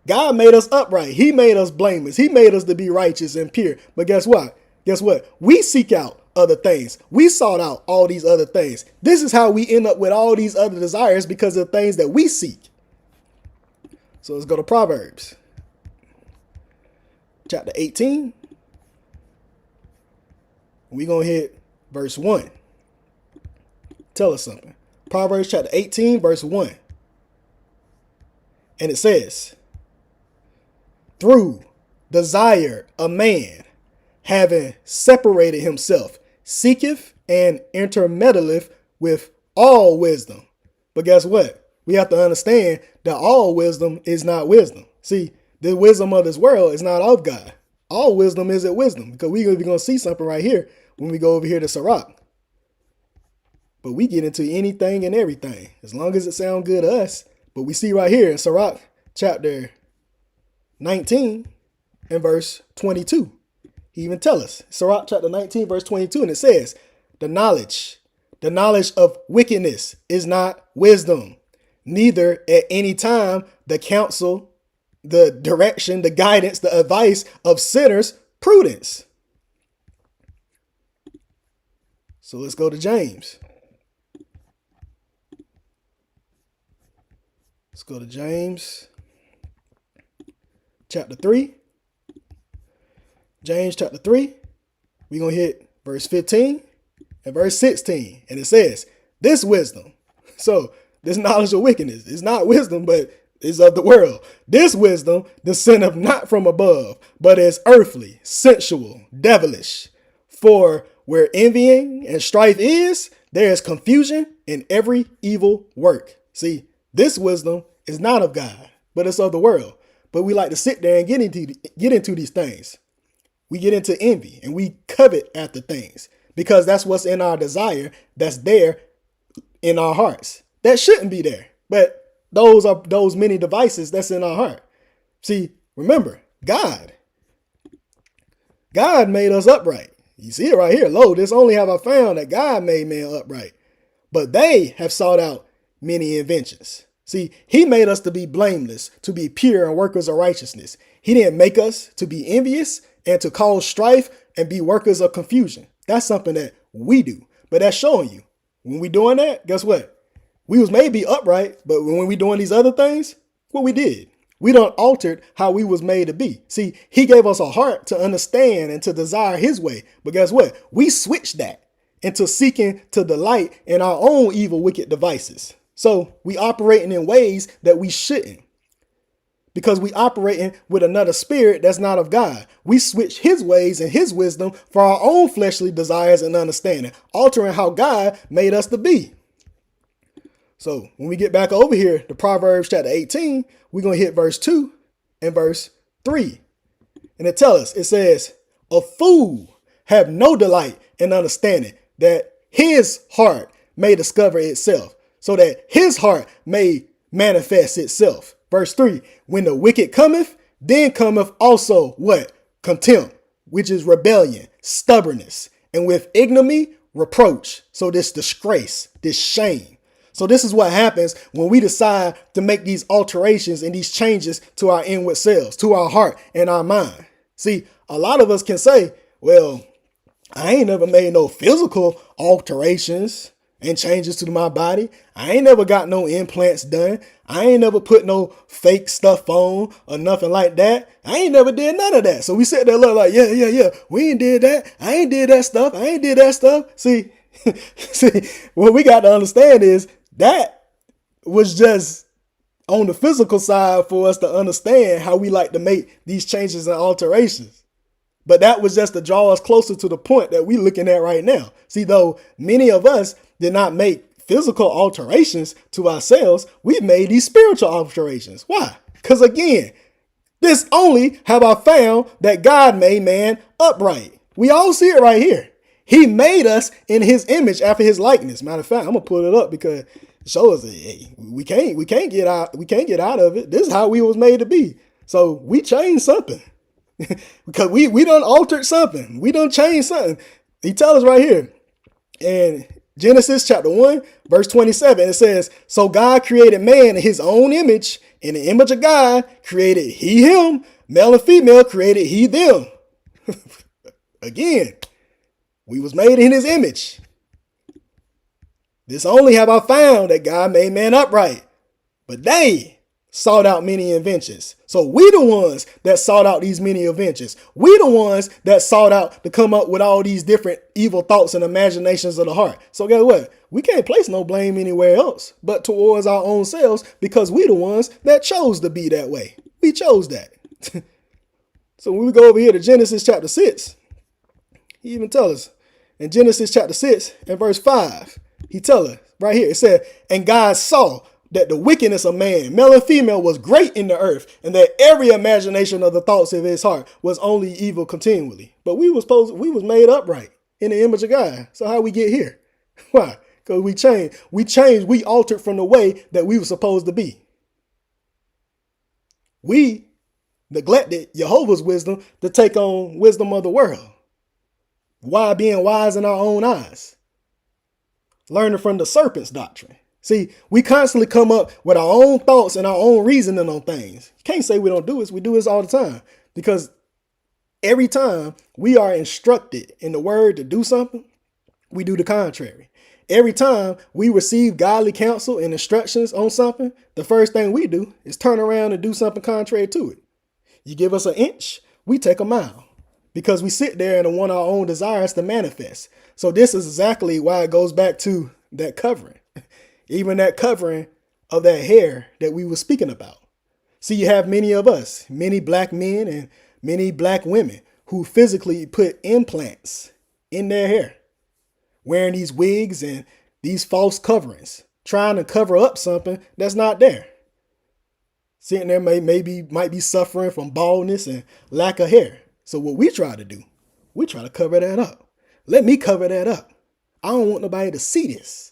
A: God made us upright. He made us blameless. He made us to be righteous and pure. But guess what? Guess what? We seek out other things. We sought out all these other things. This is how we end up with all these other desires, because of things that we seek. So let's go to Proverbs chapter 18. We're going to hit verse 1. Tell us something. Proverbs chapter 18, verse 1. And it says, through desire a man, having separated himself, seeketh and intermeddleth with all wisdom. But guess what? We have to understand that all wisdom is not wisdom. See, the wisdom of this world is not of God. All wisdom isn't wisdom, because we're going to see something right here when we go over here to Sirach. But we get into anything and everything, as long as it sounds good to us. But we see right here in Sirach chapter 19 and verse 22. He even tell us, Sirach chapter 19, verse 22, and it says, the knowledge of wickedness is not wisdom, neither at any time the counsel, the direction, the guidance, the advice of sinners, prudence. So let's go to James. Let's go to James chapter 3. James chapter 3. We're going to hit verse 15 and verse 16. And it says, this wisdom. So this knowledge of wickedness is not wisdom, but is of the world. This wisdom descendeth not from above, but is earthly, sensual, devilish. For where envying and strife is, there is confusion in every evil work. See, this wisdom is not of God, but it's of the world. But we like to sit there and get into these things. We get into envy and we covet after things, because that's what's in our desire, that's there in our hearts. That shouldn't be there, but those are those many devices that's in our heart. See, remember, God made us upright. You see it right here. Lo, this only have I found, that God made man upright. But they have sought out many inventions. See, he made us to be blameless, to be pure and workers of righteousness. He didn't make us to be envious and to cause strife and be workers of confusion. That's something that we do. But that's showing you, when we doing that, guess what? We was maybe upright, but when we doing these other things, what we did, we done altered how we was made to be. See, he gave us a heart to understand and to desire his way. But guess what? We switched that into seeking to delight in our own evil, wicked devices. So we operating in ways that we shouldn't. because we operating with another spirit that's not of God. We switch his ways and his wisdom for our own fleshly desires and understanding, altering how God made us to be. So when we get back over here to Proverbs chapter 18, we're going to hit verse 2 and verse 3. And it tells us, it says, a fool have no delight in understanding that his heart may discover itself, so that his heart may manifest itself. Verse 3, when the wicked cometh, then cometh also what? Contempt, which is rebellion, stubbornness, and with ignominy, reproach. So this disgrace, this shame. So this is what happens when we decide to make these alterations and these changes to our inward selves, to our heart and our mind. See, a lot of us can say, well, I ain't never made no physical alterations and changes to my body. I ain't never got no implants done. I ain't never put no fake stuff on or nothing like that. I ain't never did none of that. So we sit there like, yeah. We ain't did that. I ain't did that stuff. I ain't did that stuff. See, what we got to understand is that was just on the physical side for us to understand how we like to make these changes and alterations. But that was just to draw us closer to the point that we're looking at right now. See, though many of us did not make physical alterations to ourselves, we've made these spiritual alterations. Why? Because again, this only have I found that God made man upright. We all see it right here. He made us in his image after his likeness. Matter of fact, I'm gonna put it up because it shows us hey, we can't get out of it. This is how we was made to be. So we changed something. Because we done altered something. We done changed something. He tells us right here in Genesis chapter 1, verse 27, it says, so God created man in his own image. In the image of God created he him. Male and female created he them. Again, we was made in his image. This only have I found that God made man upright. But they sought out many inventions. So we the ones that sought out these many inventions. We the ones that sought out to come up with all these different evil thoughts and imaginations of the heart. So guess what? We can't place no blame anywhere else but towards our own selves, because we the ones that chose to be that way. We chose that. So when we go over here to Genesis chapter 6, he even tells us in Genesis chapter 6 and verse 5, he tells us right here, it said, and God saw that the wickedness of man, male and female, was great in the earth, and that every imagination of the thoughts of his heart was only evil continually. But we was made upright in the image of God. So how we get here? Why? Because we changed, we altered from the way that we were supposed to be. We neglected Jehovah's wisdom to take on wisdom of the world. Why being wise in our own eyes? Learning from the serpent's doctrine. See, we constantly come up with our own thoughts and our own reasoning on things. You can't say we don't do this. We do this all the time, because every time we are instructed in the word to do something, we do the contrary. Every time we receive godly counsel and instructions on something, the first thing we do is turn around and do something contrary to it. You give us an inch, we take a mile, because we sit there and want our own desires to manifest. So this is exactly why it goes back to that covering. Even that covering of that hair that we were speaking about. See, you have many of us, many black men and many black women who physically put implants in their hair, wearing these wigs and these false coverings, trying to cover up something that's not there. Sitting there might be suffering from baldness and lack of hair. So what we try to do, we try to cover that up. Let me cover that up. I don't want nobody to see this.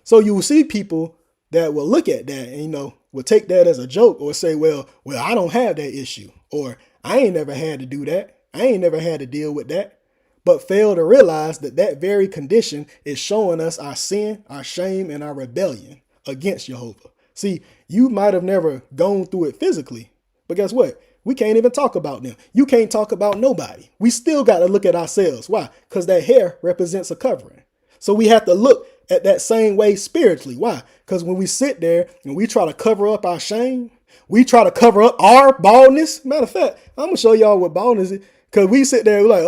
A: So you will see people that will look at that and, will take that as a joke, or say, well, I don't have that issue, or I ain't never had to do that. I ain't never had to deal with that, but fail to realize that that very condition is showing us our sin, our shame, and our rebellion against Jehovah. See, you might have never gone through it physically, but guess what? We can't even talk about them. You can't talk about nobody. We still got to look at ourselves. Why? Because that hair represents a covering. So we have to look at that same way spiritually. Why? Because when we sit there and we try to cover up our shame, we try to cover up our baldness. Matter of fact, I'm going to show y'all what baldness is. Because we sit there and we're like,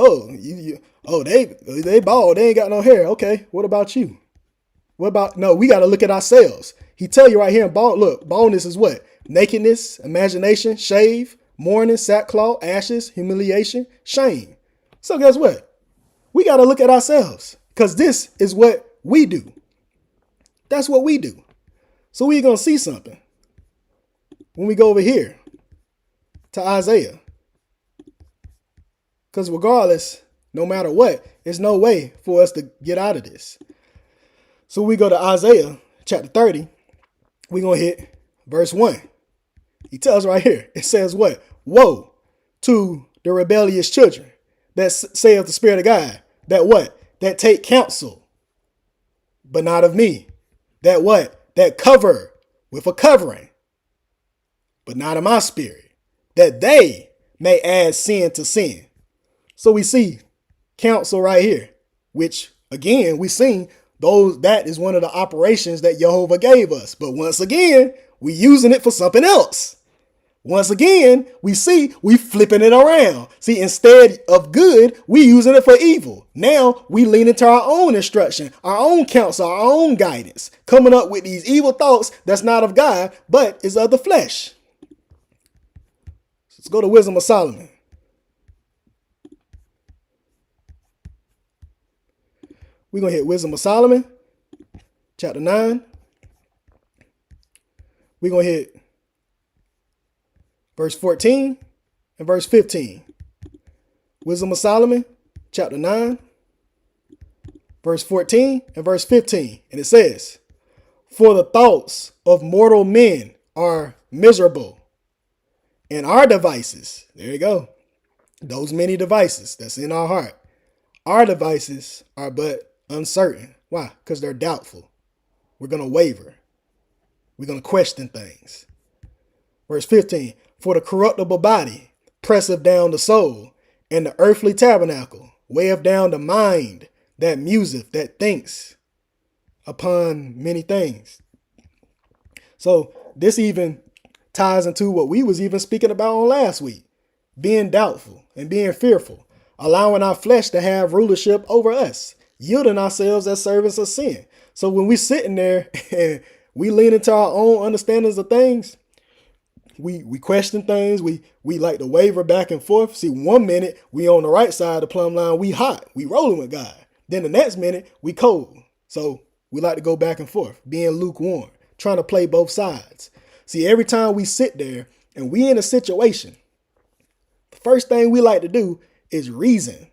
A: they bald. They ain't got no hair. Okay, what about you? No, we got to look at ourselves. He tell you right here in baldness is what? nakedness, imagination, shave, mourning, sackcloth, ashes, humiliation, shame. So guess what? We got to look at ourselves because this is what we do. That's what we do. So we're going to see something when we go over here to Isaiah. Because regardless, no matter what, there's no way for us to get out of this. So we go to Isaiah chapter 30. We're going to hit verse 1. He tells right here. It says what? Woe to the rebellious children that saith the Spirit of God. That what? That take counsel, but not of me. That what? That cover with a covering, but not of my spirit. That they may add sin to sin. So we see counsel right here, which again, we seen that is one of the operations that Jehovah gave us. But once again, we using it for something else. Once again, we flipping it around. See, instead of good, we using it for evil. Now we lean into our own instruction, our own counsel, our own guidance, coming up with these evil thoughts that's not of God, but is of the flesh. Let's go to Wisdom of Solomon. We're going to hit Wisdom of Solomon, chapter 9. We're going to hit verse 14 and verse 15. Wisdom of Solomon, chapter 9, verse 14 and verse 15. And it says, for the thoughts of mortal men are miserable, and our devices, there you go, those many devices that's in our heart, our devices are but uncertain. Why? Because they're doubtful. We're going to waver. We're going to question things. Verse 15, for the corruptible body presseth down the soul, and the earthly tabernacle weigheth down the mind that museth, that thinks upon many things. So this even ties into what we was even speaking about on last week, being doubtful and being fearful, allowing our flesh to have rulership over us, yielding ourselves as servants of sin. So when we sitting there and we lean into our own understandings of things, we question things, we like to waver back and forth. See, 1 minute we on the right side of the plumb line, we hot, we rolling with God. Then the next minute we cold. So we like to go back and forth, being lukewarm, trying to play both sides. See, every time we sit there and we in a situation, the first thing we like to do is reason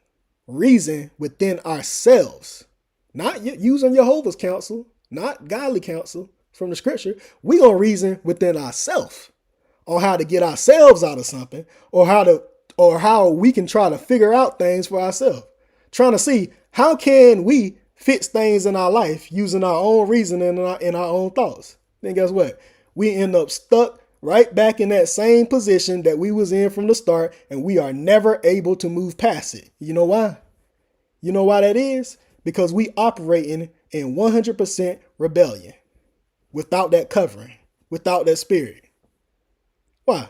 A: within ourselves, not using Jehovah's counsel, not godly counsel from the scripture. We gonna reason within ourselves on how to get ourselves out of something, or how we can try to figure out things for ourselves, trying to see how can we fix things in our life using our own reasoning and our own thoughts. Then guess what? We end up stuck right back in that same position that we was in from the start, and we are never able to move past it. You know why? You know why that is? Because we operating in 100% rebellion, without that covering, without that spirit. Why?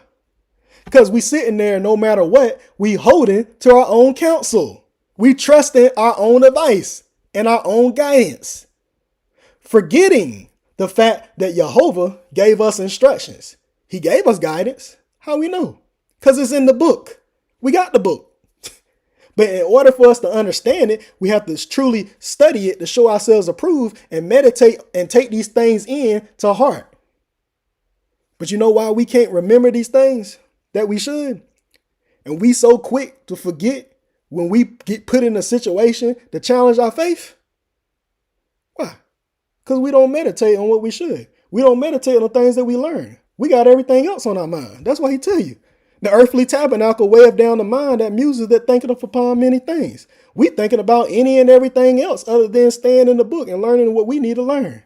A: Because we sitting there, no matter what, we holding to our own counsel. We trusting our own advice and our own guidance, forgetting the fact that Jehovah gave us instructions. He gave us guidance. How we know? Because it's in the book. We got the book. But in order for us to understand it, we have to truly study it to show ourselves approved and meditate and take these things in to heart. But you know why we can't remember these things that we should? And we so quick to forget when we get put in a situation to challenge our faith? Why? Because we don't meditate on what we should. We don't meditate on things that we learn. We got everything else on our mind. That's why he tell you. The earthly tabernacle weigheth down the mind that muses, that thinketh upon many things. We thinking about any and everything else other than staying in the book and learning what we need to learn.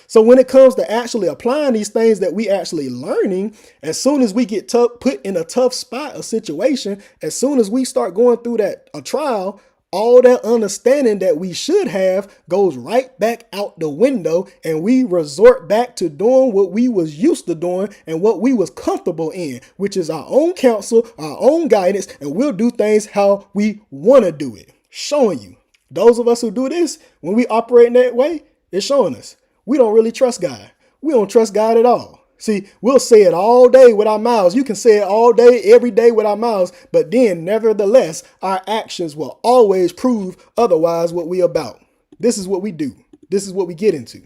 A: So when it comes to actually applying these things that we actually learning, as soon as we get put in a tough spot, a situation, as soon as we start going through a trial, all that understanding that we should have goes right back out the window, and we resort back to doing what we was used to doing and what we was comfortable in, which is our own counsel, our own guidance, and we'll do things how we want to do it. Showing you, those of us who do this, when we operate in that way, it's showing us we don't really trust God. We don't trust God at all. See, we'll say it all day with our mouths. You can say it all day, every day with our mouths, but then nevertheless, our actions will always prove otherwise what we about. This is what we do. This is what we get into.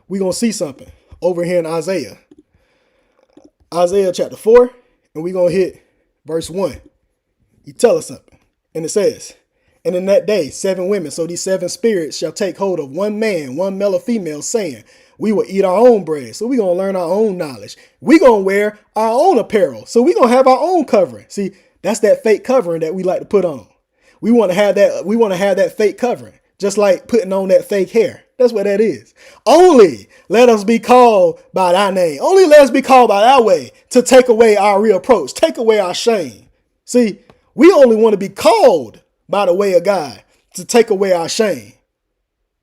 A: We're going to see something over here in Isaiah. Isaiah chapter 4, and we're going to hit verse 1. You tell us something. And it says, and in that day, 7 women, so these 7 spirits shall take hold of one man, one male or female, saying, we will eat our own bread. So we're going to learn our own knowledge. We're going to wear our own apparel. So we're going to have our own covering. See, that's that fake covering that we like to put on. We want to have that. We want to have that fake covering, just like putting on that fake hair. That's what that is. Only let us be called by thy name. Only let us be called by thy way to take away our reproach, take away our shame. See, we only want to be called by the way of God to take away our shame.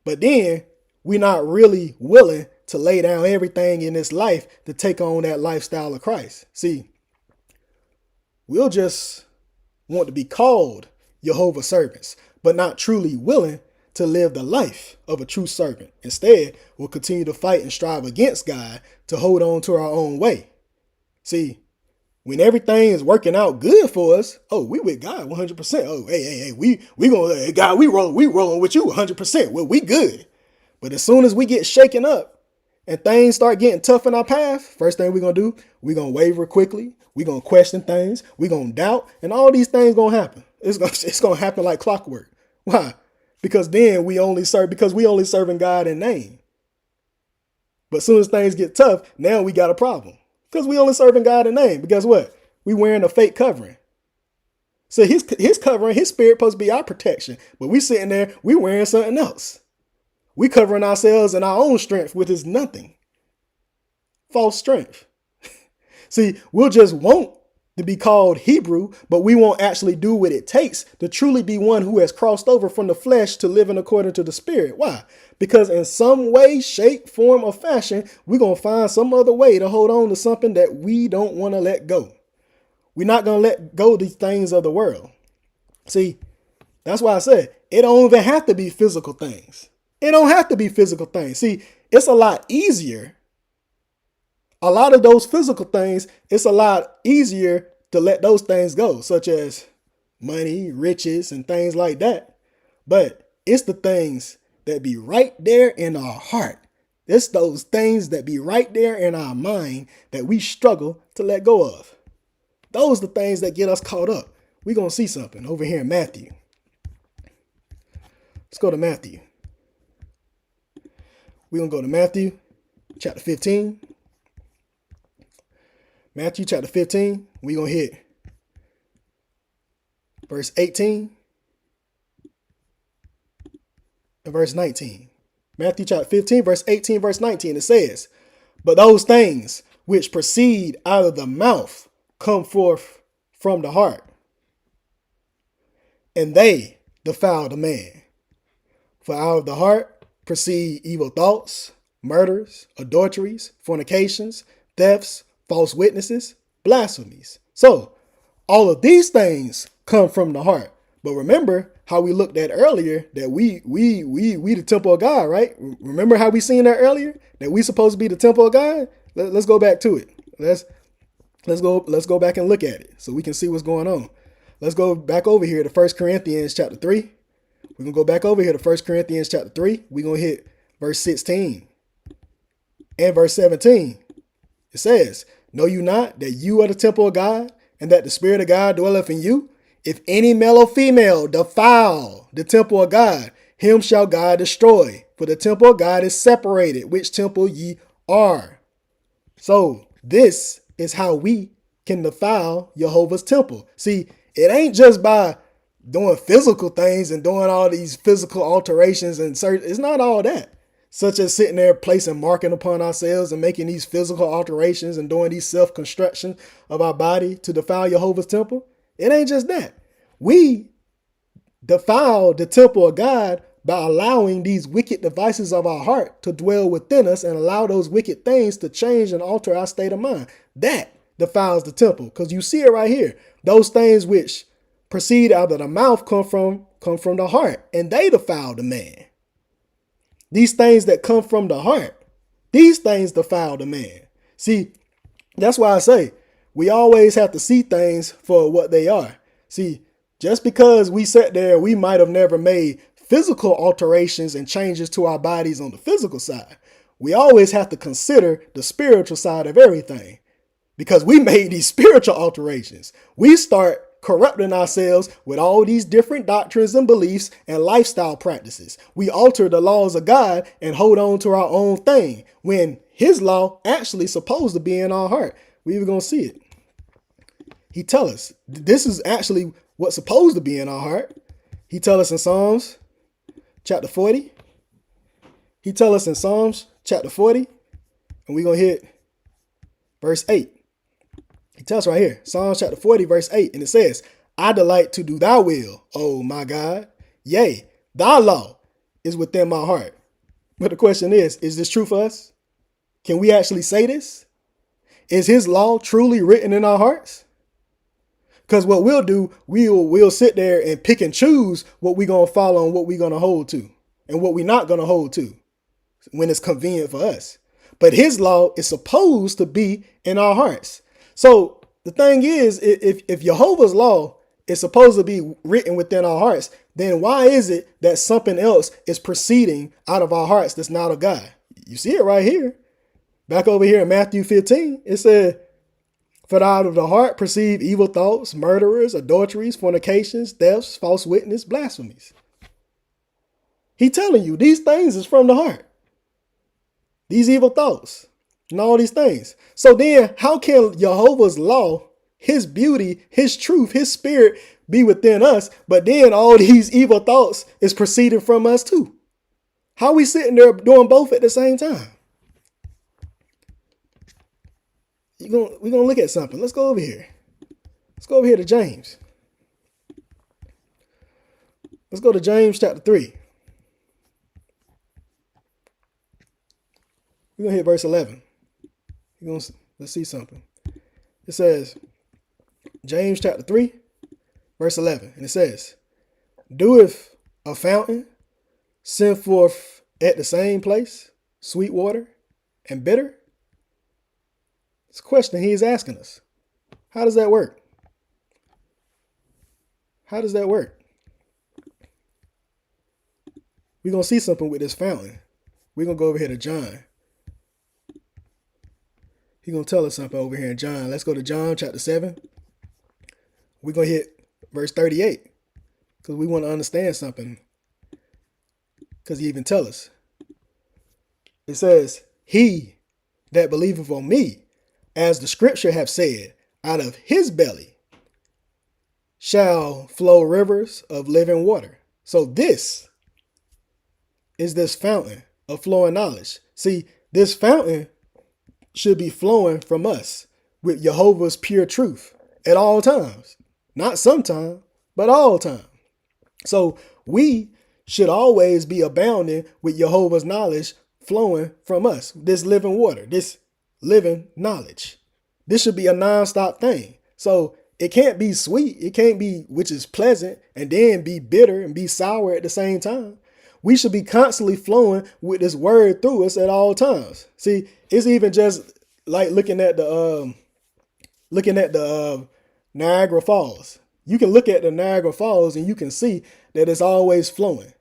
A: But then we're not really willing to lay down everything in this life to take on that lifestyle of Christ. See, we'll just want to be called Jehovah's servants, but not truly willing to live the life of a true servant. Instead, we'll continue to fight and strive against God to hold on to our own way. See, when everything is working out good for us, oh, we with God 100%. Oh, hey, we gonna, God, we rolling with you 100%. Well, we good. But as soon as we get shaken up and things start getting tough in our path, first thing we're going to do, we're going to waver quickly. We're going to question things. We're going to doubt. And all these things going to happen. It's going to happen like clockwork. Why? Because then we only serving God in name. But as soon as things get tough, now we got a problem. Because we only serving God in name. But guess what? We wearing a fake covering. So his covering, his spirit supposed to be our protection. But we sitting there, we wearing something else. We covering ourselves in our own strength, which is nothing. False strength. See, we'll just want to be called Hebrew, but we won't actually do what it takes to truly be one who has crossed over from the flesh to living according to the spirit. Why? Because in some way, shape, form, or fashion, we're going to find some other way to hold on to something that we don't want to let go. We're not going to let go of these things of the world. See, that's why I said it don't even have to be physical things. It don't have to be physical things. See, it's a lot easier. A lot of those physical things, it's a lot easier to let those things go, such as money, riches, and things like that. But it's the things that be right there in our heart. It's those things that be right there in our mind that we struggle to let go of. Those are the things that get us caught up. We're going to see something over here in Matthew. Let's go to Matthew. We're going to go to Matthew chapter 15. Matthew chapter 15. We're going to hit verse 18 and verse 19. Matthew chapter 15, verse 18, verse 19. It says, but those things which proceed out of the mouth come forth from the heart, and they defile the man. For out of the heart proceed evil thoughts, murders, adulteries, fornications, thefts, false witnesses, blasphemies. So all of these things come from the heart. But remember how we looked at earlier that we the temple of God, right? Remember how we seen that earlier? That we supposed to be the temple of God? Let's go back to it. Let's go back and look at it so we can see what's going on. Let's go back over here to 1 Corinthians chapter 3. We're going to go back over here to 1 Corinthians chapter 3. We're going to hit verse 16 and verse 17. It says, know you not that you are the temple of God, and that the Spirit of God dwelleth in you? If any male or female defile the temple of God, him shall God destroy. For the temple of God is separated, which temple ye are. So this is how we can defile Jehovah's temple. See, it ain't just by doing physical things and doing all these physical alterations and it's not all that. Such as sitting there placing marking upon ourselves and making these physical alterations and doing these self-construction of our body to defile Jehovah's temple. It ain't just that. We defile the temple of God by allowing these wicked devices of our heart to dwell within us and allow those wicked things to change and alter our state of mind. That defiles the temple, because you see it right here. Those things which proceed out of the mouth come from the heart, and they defile the man. These things that come from the heart, these things defile the man. See, that's why I say we always have to see things for what they are. See, just because we sat there, we might have never made physical alterations and changes to our bodies on the physical side. We always have to consider the spiritual side of everything, because we made these spiritual alterations. We start corrupting ourselves with all these different doctrines and beliefs and lifestyle practices. We alter the laws of God and hold on to our own thing when his law actually supposed to be in our heart. We even gonna see it. He tell us this is actually what's supposed to be in our heart. He tell us in Psalms chapter 40. He tell us in Psalms chapter 40, and we're gonna hit verse 8. He tells us right here, Psalms chapter 40, verse 8, and it says, I delight to do thy will, O my God. Yea, thy law is within my heart. But the question is this true for us? Can we actually say this? Is his law truly written in our hearts? Because what we'll do, we'll sit there and pick and choose what we're going to follow and what we're going to hold to and what we're not going to hold to when it's convenient for us. But his law is supposed to be in our hearts. So the thing is, if Jehovah's law is supposed to be written within our hearts, then why is it that something else is proceeding out of our hearts that's not of God? You see it right here. Back over here in Matthew 15, it said, for out of the heart perceive evil thoughts, murderers, adulteries, fornications, thefts, false witness, blasphemies. He telling you these things is from the heart. These evil thoughts and all these things. So then how can Jehovah's law, his beauty, his truth, his spirit be within us, but then all these evil thoughts is proceeding from us too? How are we sitting there doing both at the same time? We're going to look at something. Let's go over here. Let's go over here to James. Let's go to James chapter 3. We're going to hit verse 11. Let's see something. It says, James chapter 3, verse 11. And it says, doeth a fountain send forth at the same place sweet water and bitter? It's a question he's asking us. How does that work? How does that work? We're going to see something with this fountain. We're going to go over here to John. He's going to tell us something over here in John. Let's go to John chapter 7. We're going to hit verse 38 because we want to understand something, because he even tell us. It says, he that believeth on me, as the scripture have said, out of his belly shall flow rivers of living water. So this is this fountain of flowing knowledge. See, this fountain should be flowing from us with Jehovah's pure truth at all times. Not sometime, but all time. So we should always be abounding with Jehovah's knowledge flowing from us. This living water, this living knowledge. This should be a nonstop thing. So it can't be sweet. It can't be, which is pleasant, and then be bitter and be sour at the same time. We should be constantly flowing with this word through us at all times. See, it's even just like looking at the Niagara Falls. You can look at the Niagara Falls and you can see that it's always flowing.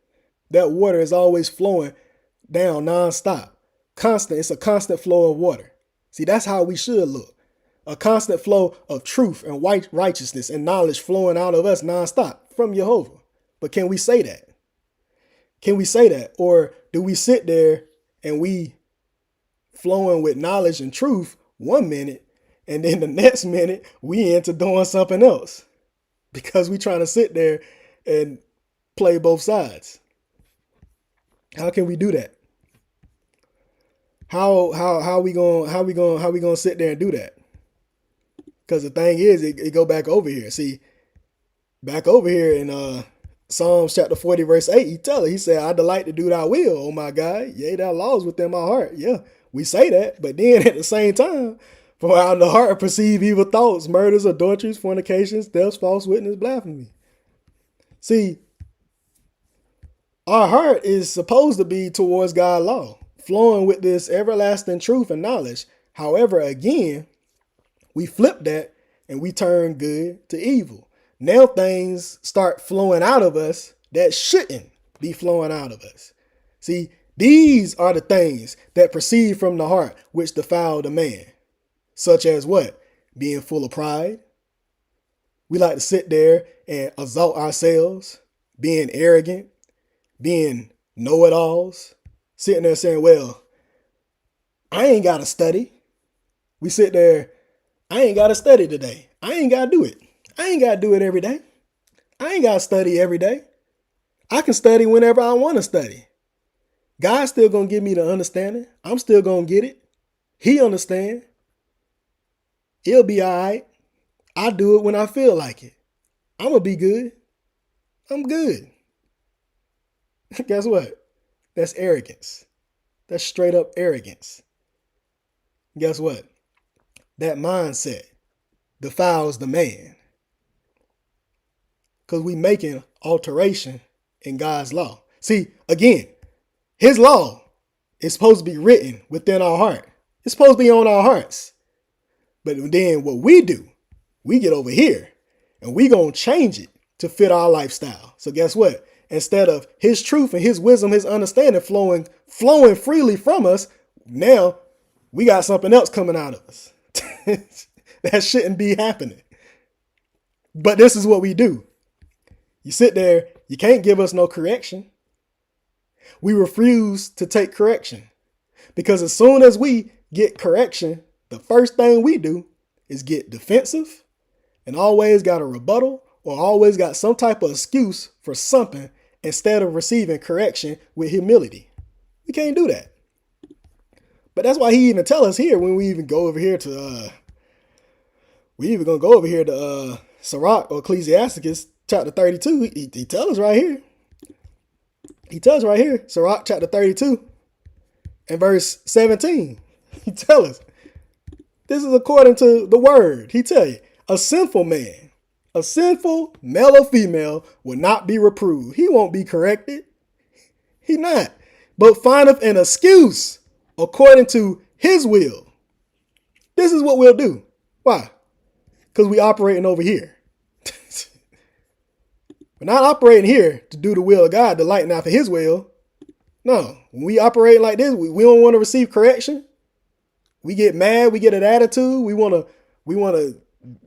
A: That water is always flowing down nonstop. Constant. It's a constant flow of water. See, that's how we should look. A constant flow of truth and righteousness and knowledge flowing out of us nonstop from Jehovah. But can we say that? Can we say that? Or do we sit there and we flowing with knowledge and truth 1 minute, and then the next minute we into doing something else because we trying to sit there and play both sides? How can we do that? How we gonna sit there and do that? Because the thing is, it go back over here. See, back over here in Psalms chapter 40, verse 8, he said, I delight to do thy will, oh my God. Yea, thy law is within my heart. Yeah, we say that, but then at the same time, for out of the heart perceive evil thoughts, murders, adulteries, fornications, thefts, false witness, blasphemy. See, our heart is supposed to be towards God's law, flowing with this everlasting truth and knowledge. However, again, we flip that and we turn good to evil. Now things start flowing out of us that shouldn't be flowing out of us. See, these are the things that proceed from the heart which defile the man. Such as what? Being full of pride. We like to sit there and exalt ourselves, being arrogant, being know-it-alls, sitting there saying, well, I ain't got to study. We sit there, I ain't got to study today. I ain't got to do it. I ain't got to do it every day. I ain't got to study every day. I can study whenever I want to study. God's still going to give me the understanding. I'm still going to get it. He understand. It'll be all right. I do it when I feel like it. I'm going to be good. I'm good. Guess what? That's arrogance. That's straight up arrogance. Guess what? That mindset defiles the man. Because we making alteration in God's law. See, again, his law is supposed to be written within our heart. It's supposed to be on our hearts. But then what we do, we get over here and we going to change it to fit our lifestyle. So guess what? Instead of his truth and his wisdom, his understanding flowing freely from us, now we got something else coming out of us. That shouldn't be happening. But this is what we do. You sit there, you can't give us no correction. We refuse to take correction because as soon as we get correction, the first thing we do is get defensive and always got a rebuttal or always got some type of excuse for something instead of receiving correction with humility. We can't do that. But that's why he even tell us here when we even go over here to, Sirach or Ecclesiasticus chapter 32. He tells us right here. He tells us right here, Sirach chapter 32 and verse 17. He tells us, this is according to the word. He tell you, a sinful man, a sinful male or female will not be reproved. He won't be corrected. He not. But findeth an excuse according to his will. This is what we'll do. Why? Because we operating over here. We're not operating here to do the will of God, to lighten after his will. No, when we operate like this, we don't want to receive correction. We get mad, we get an attitude, we want to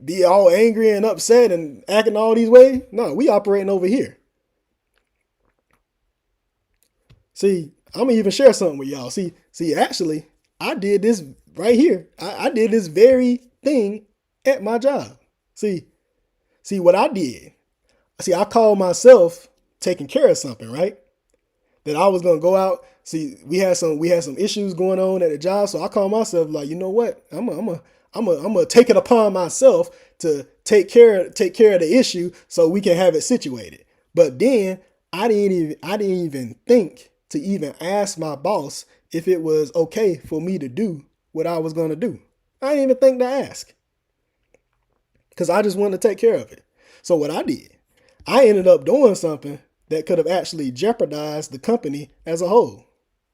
A: be all angry and upset and acting all these ways. No, we operating over here. See, I'm gonna even share something with y'all. See, actually, I did this right here. I did this very thing at my job. See what I did. See, I called myself taking care of something, right? That I was gonna go out. See, we had some issues going on at the job, so I called myself like, you know what? I'm gonna take it upon myself to take care of the issue so we can have it situated. But then I didn't even think to even ask my boss if it was okay for me to do what I was gonna do. I didn't even think to ask because I just wanted to take care of it. So what I did, I ended up doing something that could have actually jeopardized the company as a whole.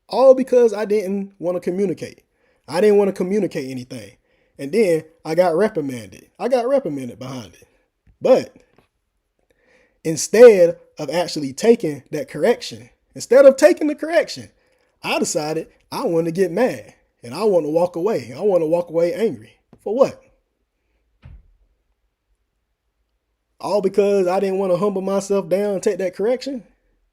A: All because I didn't want to communicate. I didn't want to communicate anything. And then I got reprimanded. Behind it. But instead of actually taking that correction, I decided I wanted to get mad and I want to walk away. I want to walk away angry. For what? All because I didn't want to humble myself down and take that correction.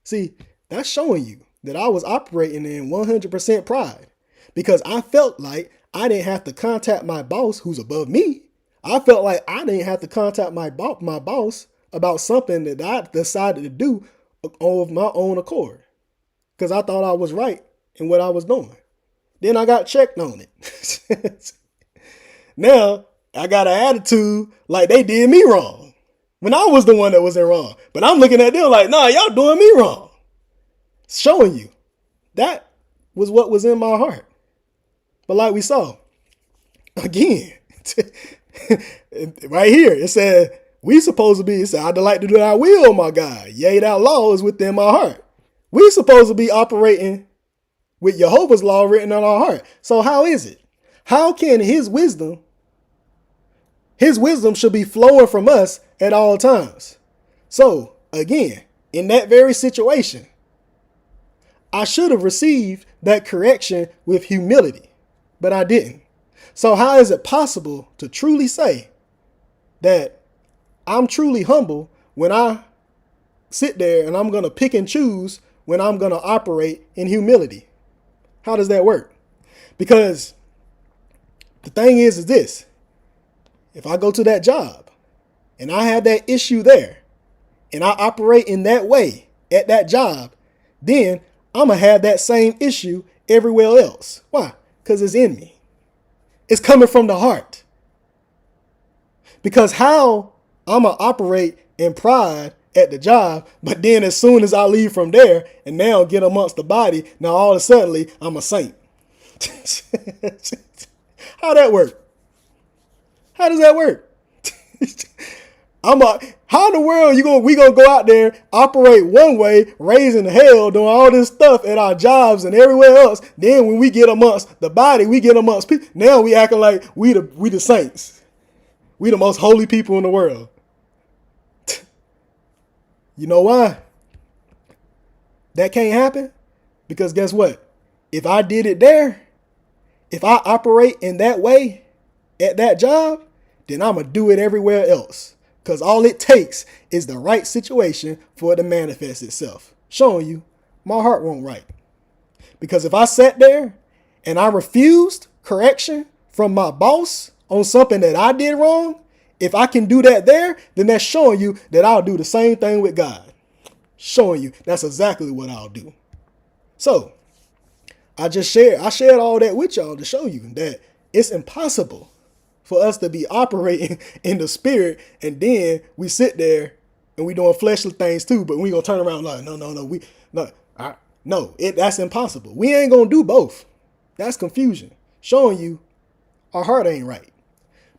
A: See, that's showing you that I was operating in 100% pride because I felt like I didn't have to contact my boss who's above me. I felt like I didn't have to contact my boss about something that I decided to do of my own accord because I thought I was right in what I was doing. Then I got checked on it. Now I got an attitude like they did me wrong when I was the one that was in wrong. But I'm looking at them like, nah, y'all doing me wrong. Showing you that was what was in my heart. But like we saw, again, right here, it said, it said, I delight to do thy will, my God. Yea, thy law is within my heart. We supposed to be operating with Jehovah's law written on our heart. So how is it? How can his wisdom should be flowing from us at all times? So again, in that very situation, I should have received that correction with humility, but I didn't. So how is it possible to truly say that I'm truly humble when I sit there and I'm going to pick and choose when I'm going to operate in humility? How does that work? Because the thing is this: if I go to that job and I have that issue there and I operate in that way at that job, then I'm going to have that same issue everywhere else. Why? Because it's in me. It's coming from the heart. Because how I'm going to operate in pride at the job, but then as soon as I leave from there and now get amongst the body, now all of a sudden I'm a saint. How that work? How does that work? How in the world we gonna go out there, operate one way, raising hell, doing all this stuff at our jobs and everywhere else? Then when we get amongst the body, we get amongst people. Now we acting like we the saints. We the most holy people in the world. You know why? That can't happen? Because guess what? If I did it there, if I operate in that way at that job, then I'm going to do it everywhere else. Because all it takes is the right situation for it to manifest itself. Showing you my heart won't right. Because if I sat there and I refused correction from my boss on something that I did wrong, if I can do that there, then that's showing you that I'll do the same thing with God. Showing you that's exactly what I'll do. So I shared all that with y'all to show you that it's impossible for us to be operating in the spirit and then we sit there and we doing fleshly things too, but we gonna turn around like, that's impossible. We ain't gonna do both. That's confusion. Showing you our heart ain't right.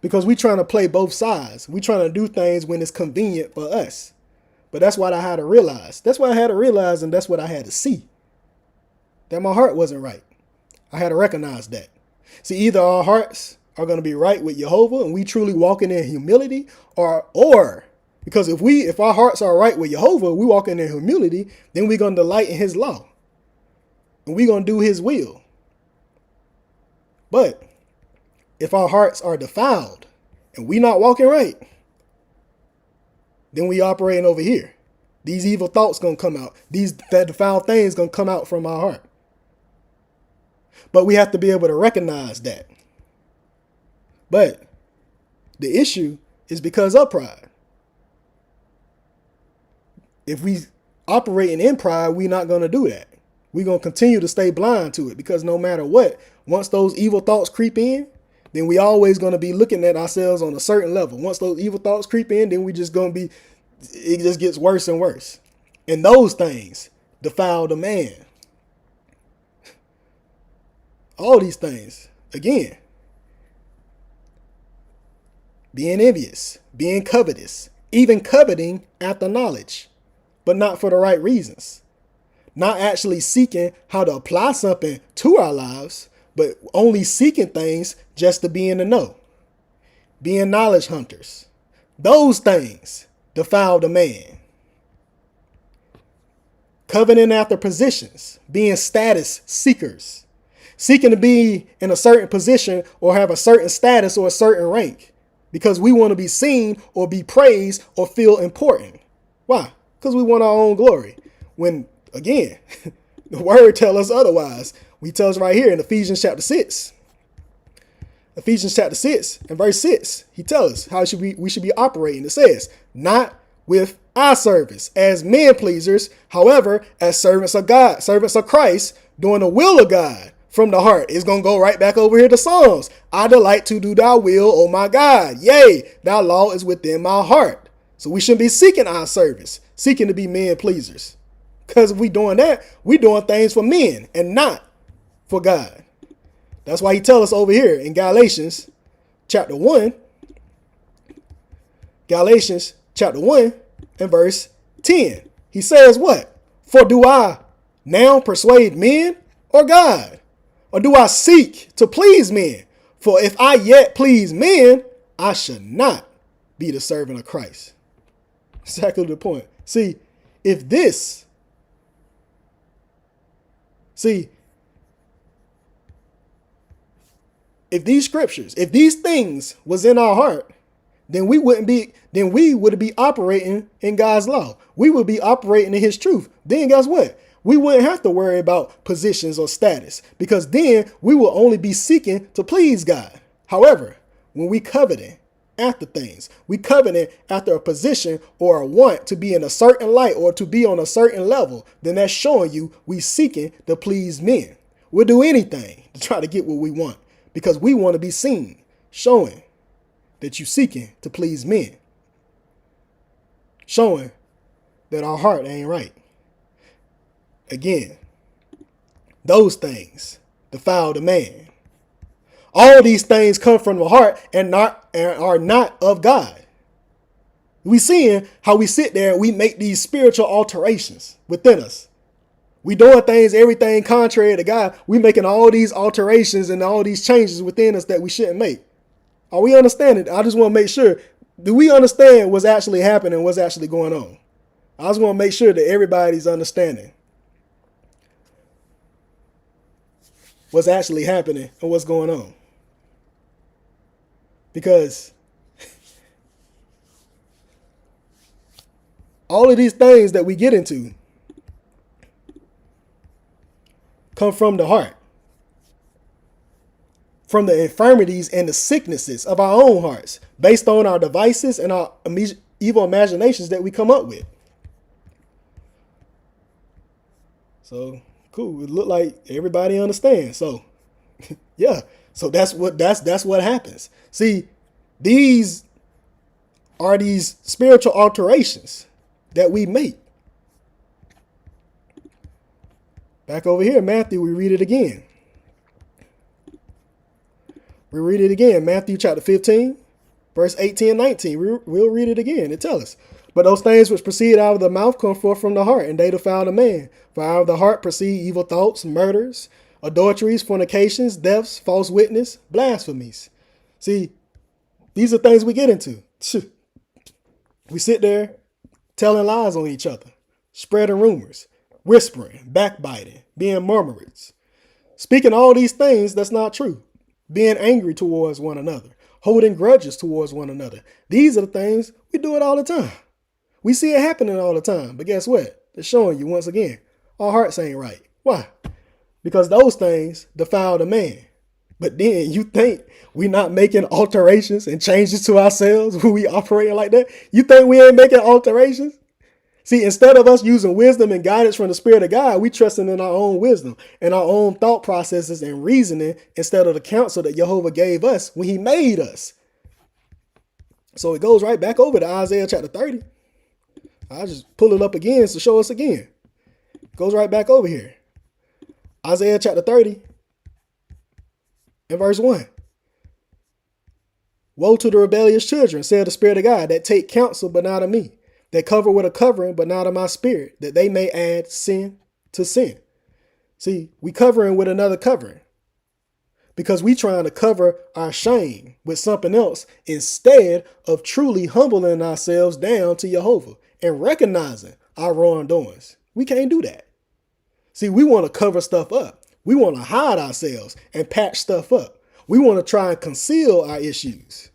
A: Because we trying to play both sides. We trying to do things when it's convenient for us. But that's what I had to realize. That's what I had to realize, and that's what I had to see. That my heart wasn't right. I had to recognize that. See, either our hearts are going to be right with Jehovah and we truly walking in humility, or because if our hearts are right with Jehovah, we walking in humility, then we're going to delight in his law. And we're going to do his will. But if our hearts are defiled and we not walking right, then we operating over here. These evil thoughts going to come out. That defiled things going to come out from our heart. But we have to be able to recognize that. But the issue is because of pride. If we operating in pride, we're not going to do that. We're going to continue to stay blind to it, because no matter what, once those evil thoughts creep in, then we always going to be looking at ourselves on a certain level. Once those evil thoughts creep in, then we just going to be, it just gets worse and worse. And those things defile the man. All these things, again, being envious, being covetous, even coveting after knowledge, but not for the right reasons. Not actually seeking how to apply something to our lives, but only seeking things just to be in the know. Being knowledge hunters. Those things defile the man. Coveting after positions. Being status seekers. Seeking to be in a certain position or have a certain status or a certain rank. Because we want to be seen or be praised or feel important. Why? Because we want our own glory. When, again, the word tells us otherwise. We tell us right here in Ephesians chapter 6. Ephesians chapter 6 and verse 6. He tells us how we should be operating. It says, not with eye service as men pleasers, however, as servants of God, servants of Christ, doing the will of God from the heart. It's going to go right back over here to Psalms. I delight to do thy will, O my God. Yea, thy law is within my heart. So we shouldn't be seeking our service, seeking to be men pleasers. Because if we doing that, we doing things for men and not for God. That's why he tells us over here in Galatians chapter 1. Galatians chapter 1 and verse 10. He says what? For do I now persuade men or God? Or do I seek to please men? For if I yet please men, I should not be the servant of Christ. Exactly the point. See, if these scriptures, if these things was in our heart, then we would be operating in God's law. We would be operating in his truth. Then guess what? We wouldn't have to worry about positions or status, because then we will only be seeking to please God. However, when we coveting after things, we coveting after a position or a want to be in a certain light or to be on a certain level, then that's showing you we seeking to please men. We'll do anything to try to get what we want because we want to be seen, showing that you seeking to please men, showing that our heart ain't right. Again, those things defile the man. All these things come from the heart and are not of God. We seeing how we sit there and we make these spiritual alterations within us. We doing things, everything contrary to God. We making all these alterations and all these changes within us that we shouldn't make. Are we understanding? I just want to make sure. Do we understand what's actually happening, what's actually going on? I just want to make sure that everybody's understanding what's actually happening and what's going on. Because all of these things that we get into come from the heart, from the infirmities and the sicknesses of our own hearts, based on our devices and our evil imaginations that we come up with. So cool. It looked like everybody understands. So yeah. So that's what happens. See, these are these spiritual alterations that we make. Back over here, Matthew, we read it again. Matthew chapter 15, verse 18 and 19. We'll read it again. It tells us, but those things which proceed out of the mouth come forth from the heart, and they defile the man. For out of the heart proceed evil thoughts, murders, adulteries, fornications, thefts, false witness, blasphemies. See, these are things we get into. We sit there telling lies on each other, spreading rumors, whispering, backbiting, being murmurers, speaking all these things that's not true, being angry towards one another, holding grudges towards one another. These are the things we do it all the time. We see it happening all the time. But guess what? It's showing you once again, our hearts ain't right. Why? Because those things defile the man. But then you think we not making alterations and changes to ourselves when we operating like that? You think we ain't making alterations? See, instead of us using wisdom and guidance from the Spirit of God, we trusting in our own wisdom and our own thought processes and reasoning instead of the counsel that Jehovah gave us when he made us. So it goes right back over to Isaiah chapter 30. I'll just pull it up again to show us again. It goes right back over here. Isaiah chapter 30 and verse 1. Woe to the rebellious children, said the Spirit of God, that take counsel, but not of me, that cover with a covering, but not of my spirit, that they may add sin to sin. See, we covering with another covering because we trying to cover our shame with something else instead of truly humbling ourselves down to Jehovah and recognizing our wrongdoings. We can't do that. See, we want to cover stuff up. We want to hide ourselves and patch stuff up. We want to try and conceal our issues.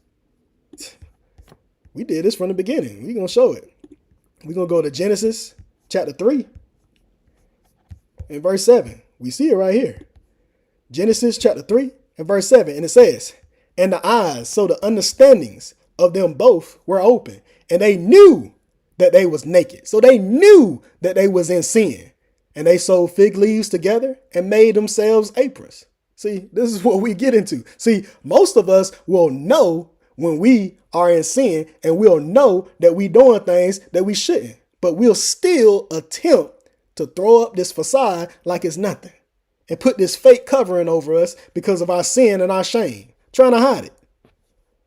A: We did this from the beginning. We're going to show it. We're going to go to Genesis chapter 3 and verse 7. We see it right here. Genesis chapter 3 and verse 7. And it says, and the eyes, so the understandings of them both were open, and they knew that they was naked. So they knew that they was in sin. And they sewed fig leaves together and made themselves aprons. See, this is what we get into. See, most of us will know when we are in sin, and we'll know that we doing things that we shouldn't, but we'll still attempt to throw up this facade like it's nothing and put this fake covering over us because of our sin and our shame, trying to hide it,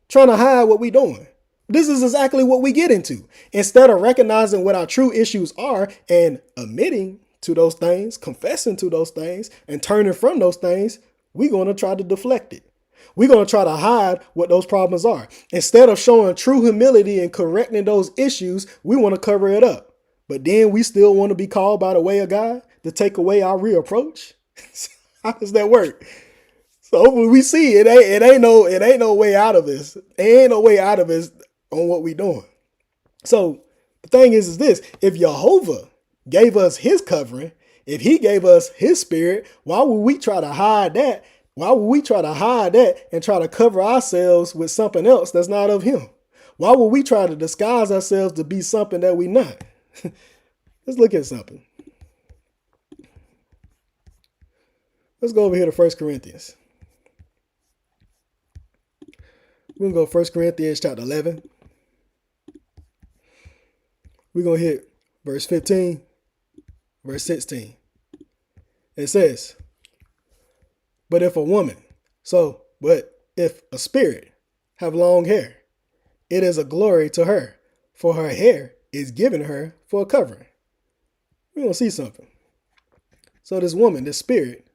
A: trying to hide what we doing. This is exactly what we get into. Instead of recognizing what our true issues are and admitting to those things, confessing to those things, and turning from those things, we're going to try to deflect it. We're going to try to hide what those problems are. Instead of showing true humility and correcting those issues, we want to cover it up. But then we still want to be called by the way of God to take away our real approach. How does that work? So when we see it ain't no way out of this. There ain't no way out of this on what we doing. So the thing is this: if Jehovah gave us his covering, if he gave us his spirit, why would we try to hide that? Why would we try to hide that and try to cover ourselves with something else that's not of him? Why would we try to disguise ourselves to be something that we not? Let's look at something. Let's go over here to 1 Corinthians. We're going to go 1 Corinthians chapter 11. We're going to hit verse 15, verse 16. It says, but if a spirit have long hair, it is a glory to her, for her hair is given her for a covering. We're going to see something. So this woman, this spirit,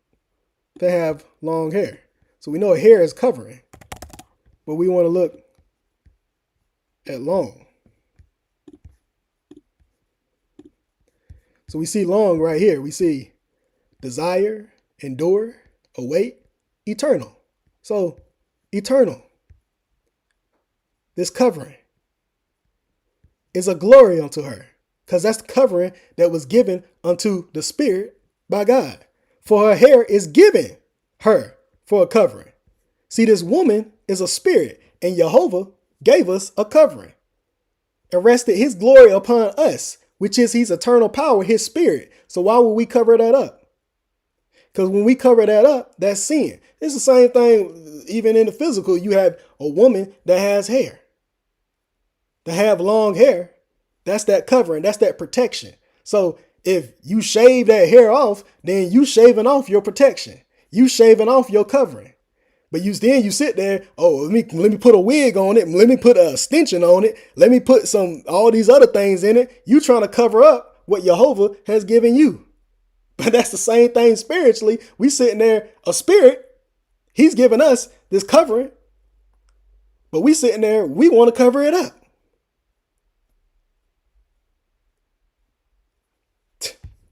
A: they have long hair. So we know hair is covering, but we want to look at long. So we see long right here. We see desire, endure, await, eternal. So eternal. This covering is a glory unto her, because that's the covering that was given unto the spirit by God. For her hair is given her for a covering. See, this woman is a spirit, and Jehovah gave us a covering and rested his glory upon us, which is his eternal power, his spirit. So why would we cover that up? Because when we cover that up, that's sin. It's the same thing even in the physical. You have a woman that has hair. To have long hair, that's that covering, that's that protection. So if you shave that hair off, then you shaving off your protection. You shaving off your covering. But you sit there, let me put a wig on it, let me put a extension on it, let me put all these other things in it. You trying to cover up what Jehovah has given you. But that's the same thing spiritually. We sitting there, a spirit, he's given us this covering, but we sitting there, we want to cover it up.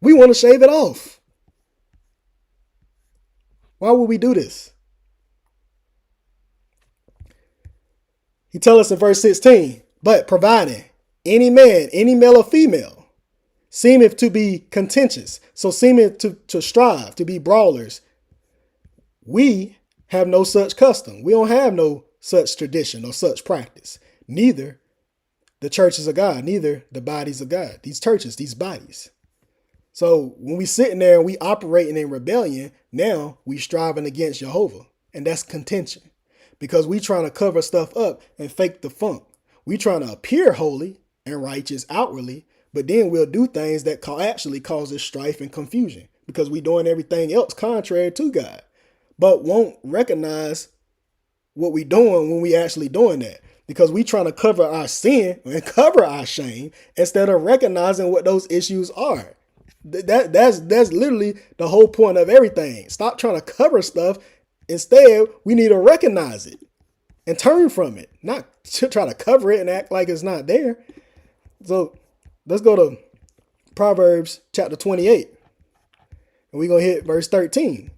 A: We want to shave it off. Why would we do this? He tells us in verse 16, but providing any man, any male or female, seemeth to be contentious, so seemeth to strive, to be brawlers. We have no such custom. We don't have no such tradition or such practice. Neither the churches of God, neither the bodies of God. These churches, these bodies. So when we sitting there and we operating in rebellion, now we striving against Jehovah. And that's contention. Because we trying to cover stuff up and fake the funk. We trying to appear holy and righteous outwardly, but then we'll do things that actually causes strife and confusion because we doing everything else contrary to God, but won't recognize what we doing when we actually doing that, because we trying to cover our sin and cover our shame instead of recognizing what those issues are. That's literally the whole point of everything. Stop trying to cover stuff. Instead, we need to recognize it and turn from it, not to try to cover it and act like it's not there. So let's go to Proverbs chapter 28. And we're going to hit verse 13.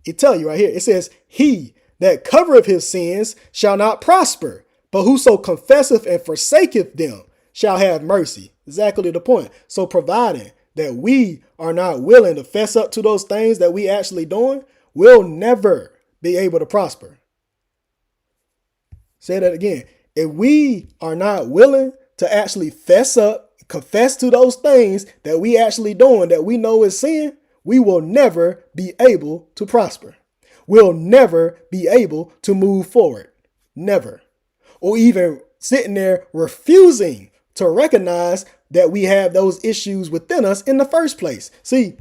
A: It tell you right here. It says, he that covereth his sins shall not prosper, but whoso confesseth and forsaketh them shall have mercy. Exactly the point. So providing that we are not willing to fess up to those things that we actually doing, we'll never be able to prosper. Say that again. If we are not willing to actually fess up, confess to those things that we actually doing that we know is sin, we will never be able to prosper. We'll never be able to move forward. Never. Or even sitting there refusing to recognize that we have those issues within us in the first place. See,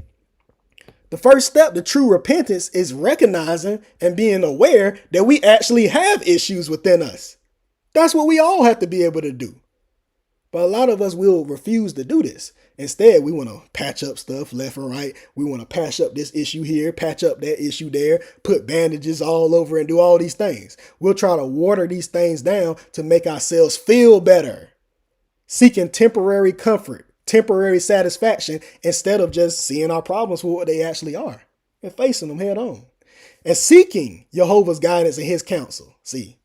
A: the first step to true repentance is recognizing and being aware that we actually have issues within us. That's what we all have to be able to do. But a lot of us will refuse to do this. Instead, we want to patch up stuff left and right. We want to patch up this issue here, patch up that issue there, put bandages all over and do all these things. We'll try to water these things down to make ourselves feel better, seeking temporary comfort, temporary satisfaction, instead of just seeing our problems for what they actually are and facing them head on and seeking Jehovah's guidance and his counsel. See,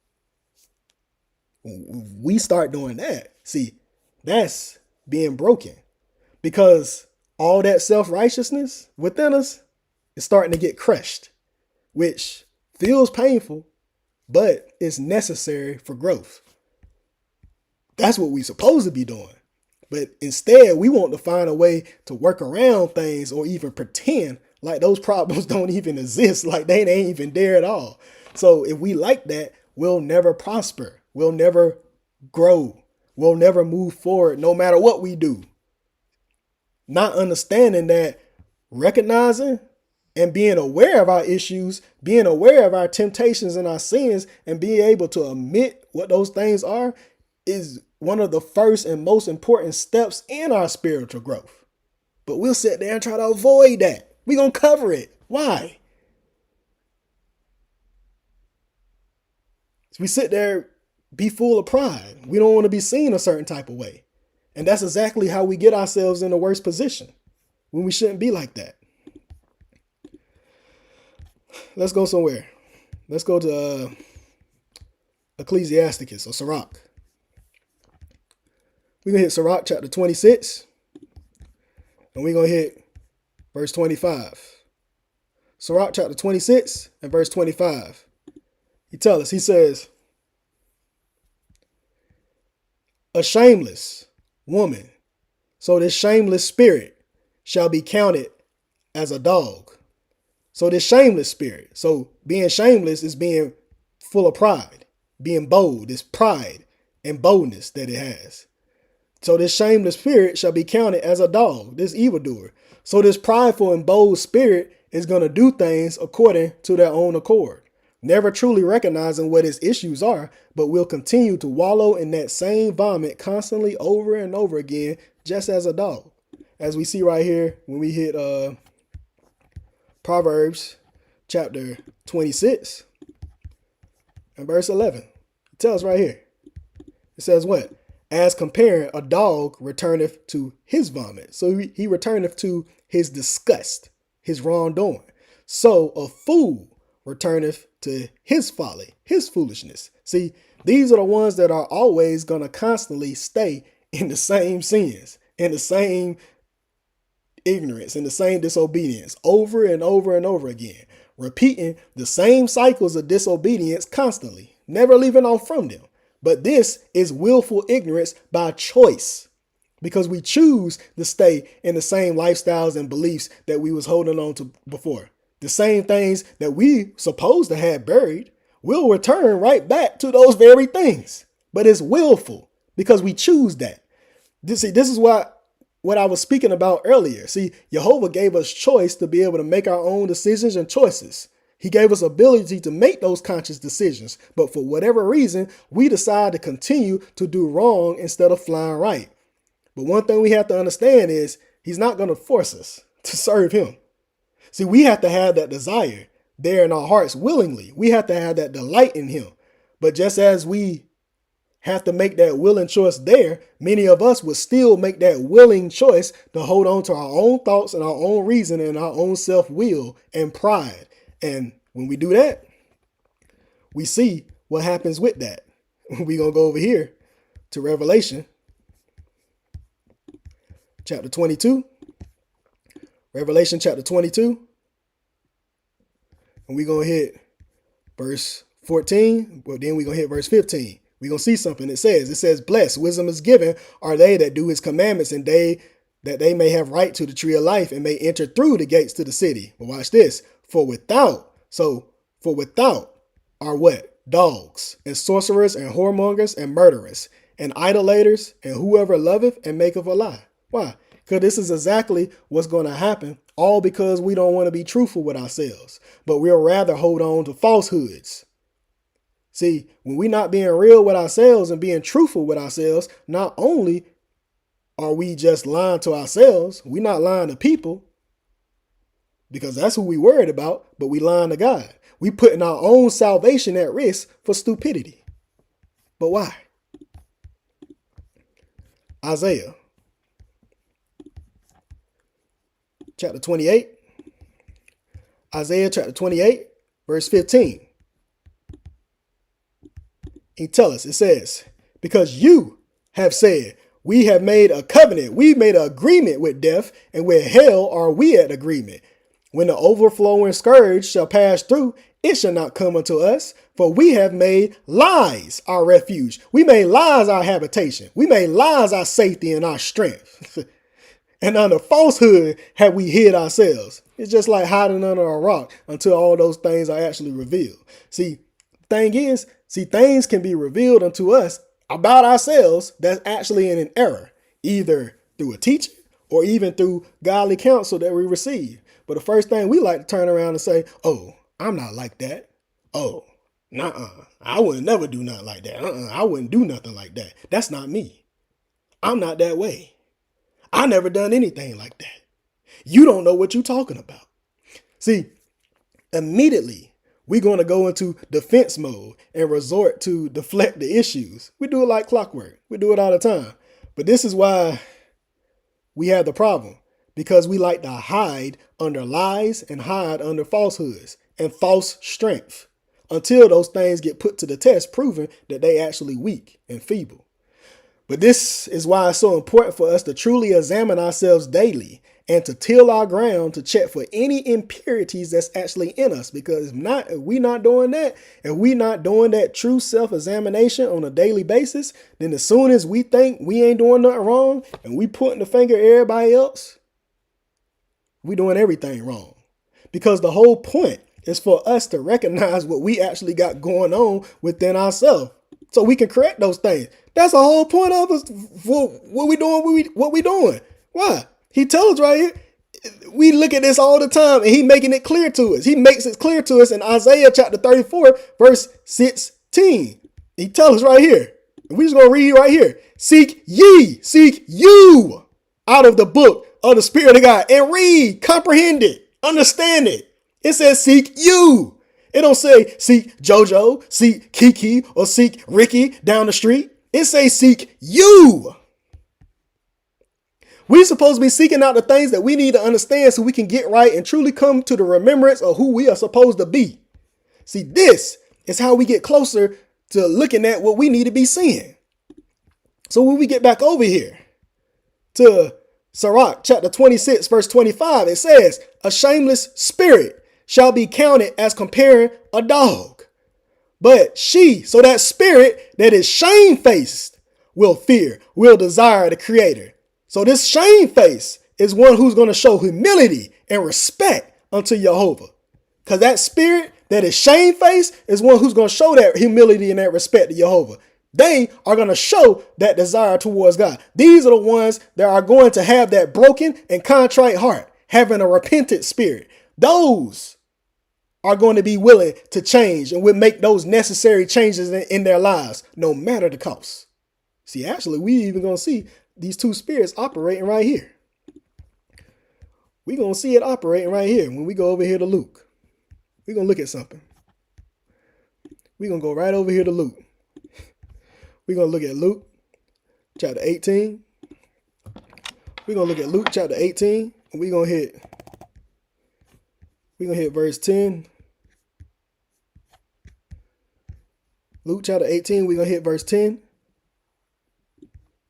A: we start doing that. See, that's being broken, because all that self-righteousness within us is starting to get crushed, which feels painful, but it's necessary for growth. That's what we're supposed to be doing. But instead, we want to find a way to work around things or even pretend like those problems don't even exist, like they ain't even there at all. So if we like that, we'll never prosper. We'll never grow. We'll never move forward no matter what we do. Not understanding that recognizing and being aware of our issues, being aware of our temptations and our sins, and being able to admit what those things are is one of the first and most important steps in our spiritual growth. But we'll sit there and try to avoid that. We're going to cover it. Why? We sit there, be full of pride. We don't want to be seen a certain type of way. And that's exactly how we get ourselves in the worst position, when we shouldn't be like that. Let's go somewhere. Let's go to Ecclesiasticus or Sirach. We're going to hit Sirach chapter 26. And we're going to hit verse 25. Sirach chapter 26 and verse 25. He tells us, he says, a shameless woman, so this shameless spirit shall be counted as a dog. So this shameless spirit, so being shameless is being full of pride, being bold, this pride and boldness that it has. So this shameless spirit shall be counted as a dog, this evildoer. So this prideful and bold spirit is going to do things according to their own accord, never truly recognizing what its issues are, but will continue to wallow in that same vomit constantly over and over again, just as a dog. As we see right here, when we hit Proverbs chapter 26 and verse 11, it tells right here, it says what? As comparing a dog returneth to his vomit. So he returneth to his disgust, his wrongdoing. So a fool returneth to his folly, his foolishness. See, these are the ones that are always going to constantly stay in the same sins, in the same ignorance, in the same disobedience over and over and over again, repeating the same cycles of disobedience constantly, never leaving off from them. But this is willful ignorance by choice, because we choose to stay in the same lifestyles and beliefs that we was holding on to before. The same things that we supposed to have buried will return right back to those very things. But it's willful because we choose that. This is what I was speaking about earlier. See, Jehovah gave us choice to be able to make our own decisions and choices. He gave us ability to make those conscious decisions. But for whatever reason, we decide to continue to do wrong instead of flying right. But one thing we have to understand is he's not going to force us to serve him. See, we have to have that desire there in our hearts willingly. We have to have that delight in him. But just as we have to make that willing choice there, many of us would still make that willing choice to hold on to our own thoughts and our own reason and our own self-will and pride. And when we do that, we see what happens with that. We're going to go over here to Revelation chapter 22. Revelation chapter 22. And we're going to hit verse 14. Well, then we're going to hit verse 15. We're going to see something. It says, blessed, wisdom is given are they that do his commandments, and that they may have right to the tree of life and may enter through the gates to the city. But watch this. For without are what? Dogs and sorcerers and whoremongers and murderers and idolaters and whoever loveth and maketh a lie. Why? Because this is exactly what's going to happen, all because we don't want to be truthful with ourselves, but we'll rather hold on to falsehoods. See, when we're not being real with ourselves and being truthful with ourselves, not only are we just lying to ourselves? We're not lying to people because that's who we worried about, but we lying to God. We putting our own salvation at risk for stupidity. But why? Isaiah chapter 28. Isaiah chapter 28, verse 15. He tells us, it says, because you have said, we have made a covenant, we made an agreement with death, and with hell are we at agreement. When the overflowing scourge shall pass through, it shall not come unto us, for we have made lies our refuge. We made lies our habitation. We made lies our safety and our strength. And under falsehood have we hid ourselves. It's just like hiding under a rock until all those things are actually revealed. See, things can be revealed unto us about ourselves that's actually in an error, either through a teacher or even through godly counsel that we receive. But the first thing we like to turn around and say, oh, I'm not like that. Oh, nuh-uh. I would never do nothing like that. I wouldn't do nothing like that. That's not me. I'm not that way. I never done anything like that. You don't know what you're talking about. See, immediately we're going to go into defense mode and resort to deflect the issues. We do it like clockwork. We do it all the time. But this is why we have the problem, because we like to hide under lies and hide under falsehoods and false strength until those things get put to the test, proving that they actually weak and feeble. But this is why it's so important for us to truly examine ourselves daily and to till our ground to check for any impurities that's actually in us. Because if we're not doing that, if we're not doing that true self-examination on a daily basis, then as soon as we think we ain't doing nothing wrong and we pointing the finger at everybody else, we doing everything wrong. Because the whole point is for us to recognize what we actually got going on within ourselves so we can correct those things. That's the whole point of us. For what we doing? Why? He tells us right here. We look at this all the time, and he making it clear to us. He makes it clear to us in Isaiah chapter 34, verse 16. He tells us right here. And we're just going to read right here. Seek you out of the book of the Spirit of God and read, comprehend it, understand it. It says seek you. It don't say seek JoJo, seek Kiki, or seek Ricky down the street. It says seek you. We're supposed to be seeking out the things that we need to understand so we can get right and truly come to the remembrance of who we are supposed to be. See, this is how we get closer to looking at what we need to be seeing. So when we get back over here to Sirach chapter 26, verse 25, it says, a shameless spirit shall be counted as comparing a dog. But so that spirit that is shamefaced will desire the Creator. So this shamefaced is one who's going to show humility and respect unto Jehovah. Because that spirit that is shamefaced is one who's going to show that humility and that respect to Jehovah. They are going to show that desire towards God. These are the ones that are going to have that broken and contrite heart, having a repentant spirit. Those are going to be willing to change and will make those necessary changes in their lives, no matter the cost. See, actually, we even going to see these two spirits operating right here. We're going to see it operating right here when we go over here to Luke. We're going to look at something. We're going to go right over here to Luke. We're going to look at Luke chapter 18. We're going to look at Luke chapter 18, and we're going to hit verse 10. Luke chapter 18, we're going to hit verse 10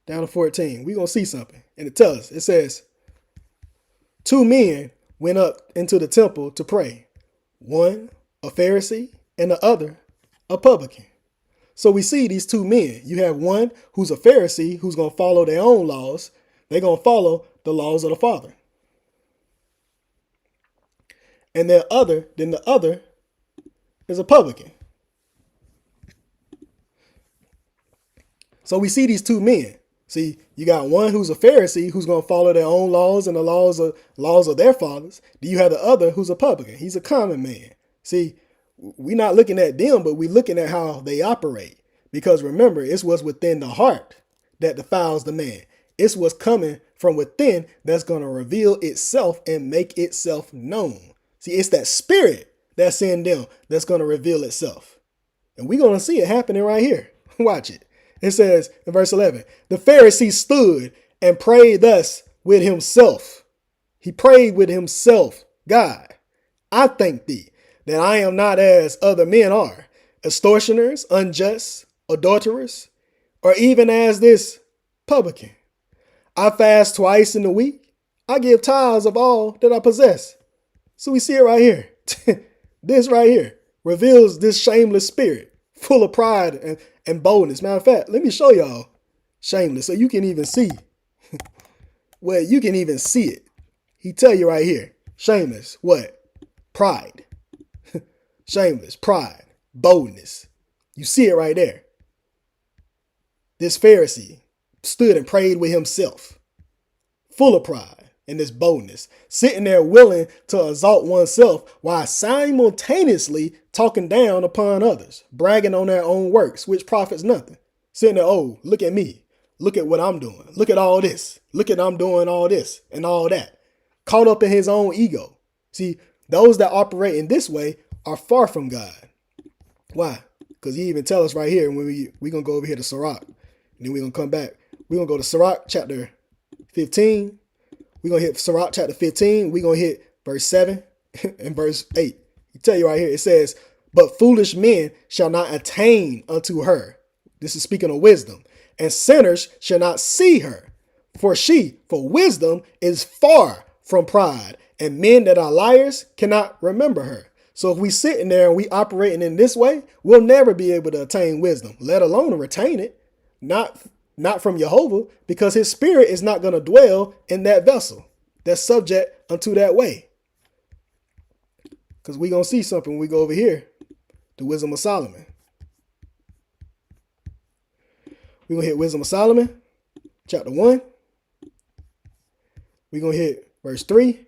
A: down to 14. We're going to see something. And it tells us, it says, 2 men went up into the temple to pray. One, a Pharisee, and the other, a publican. So we see these 2 men. You have one who's a Pharisee who's going to follow their own laws. They're going to follow the laws of the Father. And the other is a publican. So we see these 2 men. See, you got one who's a Pharisee who's going to follow their own laws and the laws of their fathers. Then you have the other who's a publican. He's a common man. See, we're not looking at them, but we're looking at how they operate. Because remember, it's what's within the heart that defiles the man. It's what's coming from within that's going to reveal itself and make itself known. See, it's that spirit that's in them that's going to reveal itself. And we're going to see it happening right here. Watch it. It says in verse 11, the Pharisee stood and prayed thus with himself. He prayed with himself. God, I thank thee that I am not as other men are, extortioners, unjust, adulterers, or even as this publican. I fast twice in the week. I give tithes of all that I possess. So we see it right here. This right here reveals this shameless spirit, full of pride and boldness. Matter of fact, let me show y'all shameless so you can even see. Well, you can even see it. He tell you right here, shameless, what? Pride. Shameless, pride, boldness. You see it right there. This Pharisee stood and prayed with himself, full of pride and this boldness, sitting there willing to exalt oneself while simultaneously talking down upon others, bragging on their own works, which profits nothing. Sitting there, oh, look at me. Look at what I'm doing. Look at all this. Look at I'm doing all this and all that. Caught up in his own ego. See, those that operate in this way are far from God. Why? Because he even tell us right here, when we're going to go over here to Sirach, and then we're going to come back. We're going to go to Sirach chapter 15. We're going to hit Sirach chapter 15. We're going to hit verse 7 and verse 8. He tell you right here, it says, but foolish men shall not attain unto her. This is speaking of wisdom. And sinners shall not see her. For wisdom is far from pride, and men that are liars cannot remember her. So if we sitting there and we operating in this way, we'll never be able to attain wisdom, let alone retain it. Not from Jehovah, because his spirit is not going to dwell in that vessel that's subject unto that way. Because we're going to see something when we go over here, the wisdom of Solomon. We're going to hit wisdom of Solomon, chapter 1. We're going to hit verse 3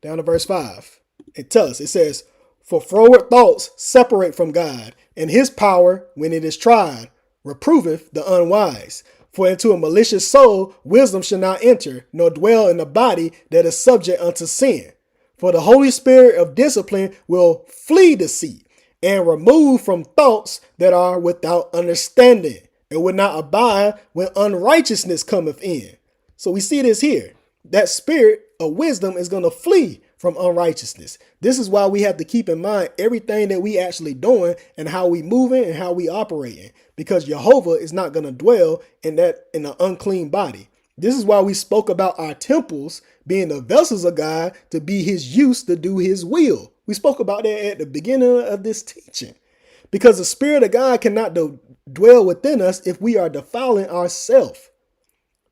A: down to verse 5. It tells us, it says, for froward thoughts separate from God, and his power, when it is tried, reproveth the unwise. For into a malicious soul wisdom shall not enter, nor dwell in the body that is subject unto sin. For the Holy Spirit of discipline will flee deceit, and remove from thoughts that are without understanding, and will not abide when unrighteousness cometh in. So we see this here. That spirit of wisdom is going to flee from unrighteousness. This is why we have to keep in mind everything that we actually doing and how we moving and how we operating, because Jehovah is not going to dwell in an unclean body. This is why we spoke about our temples being the vessels of God to be his use to do his will. We spoke about that at the beginning of this teaching, because the Spirit of God cannot dwell within us if we are defiling ourselves.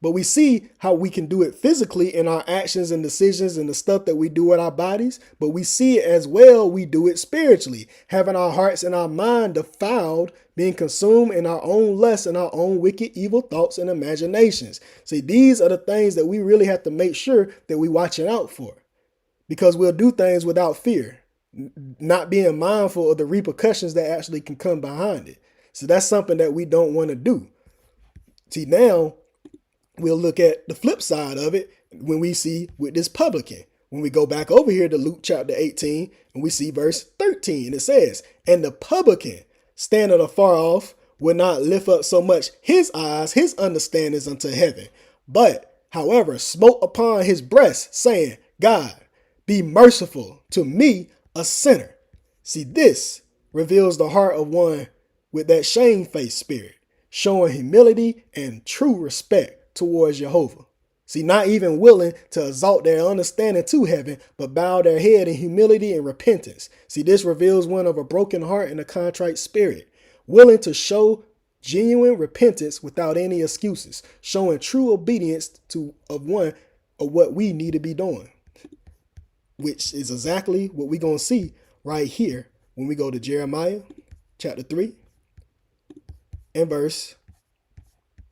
A: But we see how we can do it physically in our actions and decisions and the stuff that we do with our bodies. But we see it as well. We do it spiritually, having our hearts and our mind defiled, being consumed in our own lusts and our own wicked, evil thoughts and imaginations. See, these are the things that we really have to make sure that we're watching out for, because we'll do things without fear, not being mindful of the repercussions that actually can come behind it. So that's something that we don't want to do. See, now we'll look at the flip side of it when we see with this publican. When we go back over here to Luke chapter 18 and we see verse 13, it says, and the publican standing afar off will not lift up so much his eyes, his understandings unto heaven, but however smote upon his breast, saying, God, be merciful to me, a sinner. See, this reveals the heart of one with that shamefaced spirit, showing humility and true respect towards Jehovah. See, not even willing to exalt their understanding to heaven, but bow their head in humility and repentance. See, this reveals one of a broken heart and a contrite spirit, willing to show genuine repentance without any excuses, showing true obedience of what we need to be doing, which is exactly what we're going to see right here when we go to Jeremiah chapter 3 and verse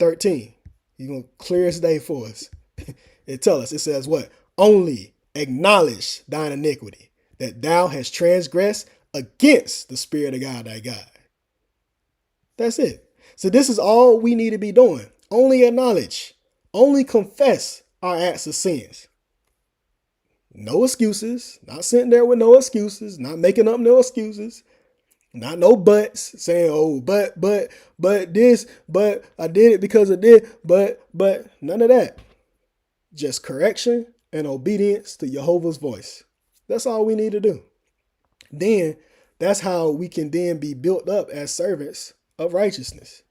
A: 13. He's going to clear his day for us. It tells us, it says what? Only acknowledge thine iniquity, that thou hast transgressed against the Spirit of God thy God. That's it. So this is all we need to be doing. only acknowledge, only confess our acts of sins. No excuses, not sitting there with no excuses, not making up no excuses, not no buts, saying, oh, but this, but I did it because I did, but none of that. Just correction and obedience to Jehovah's voice. That's all we need to do. Then that's how we can then be built up as servants of righteousness.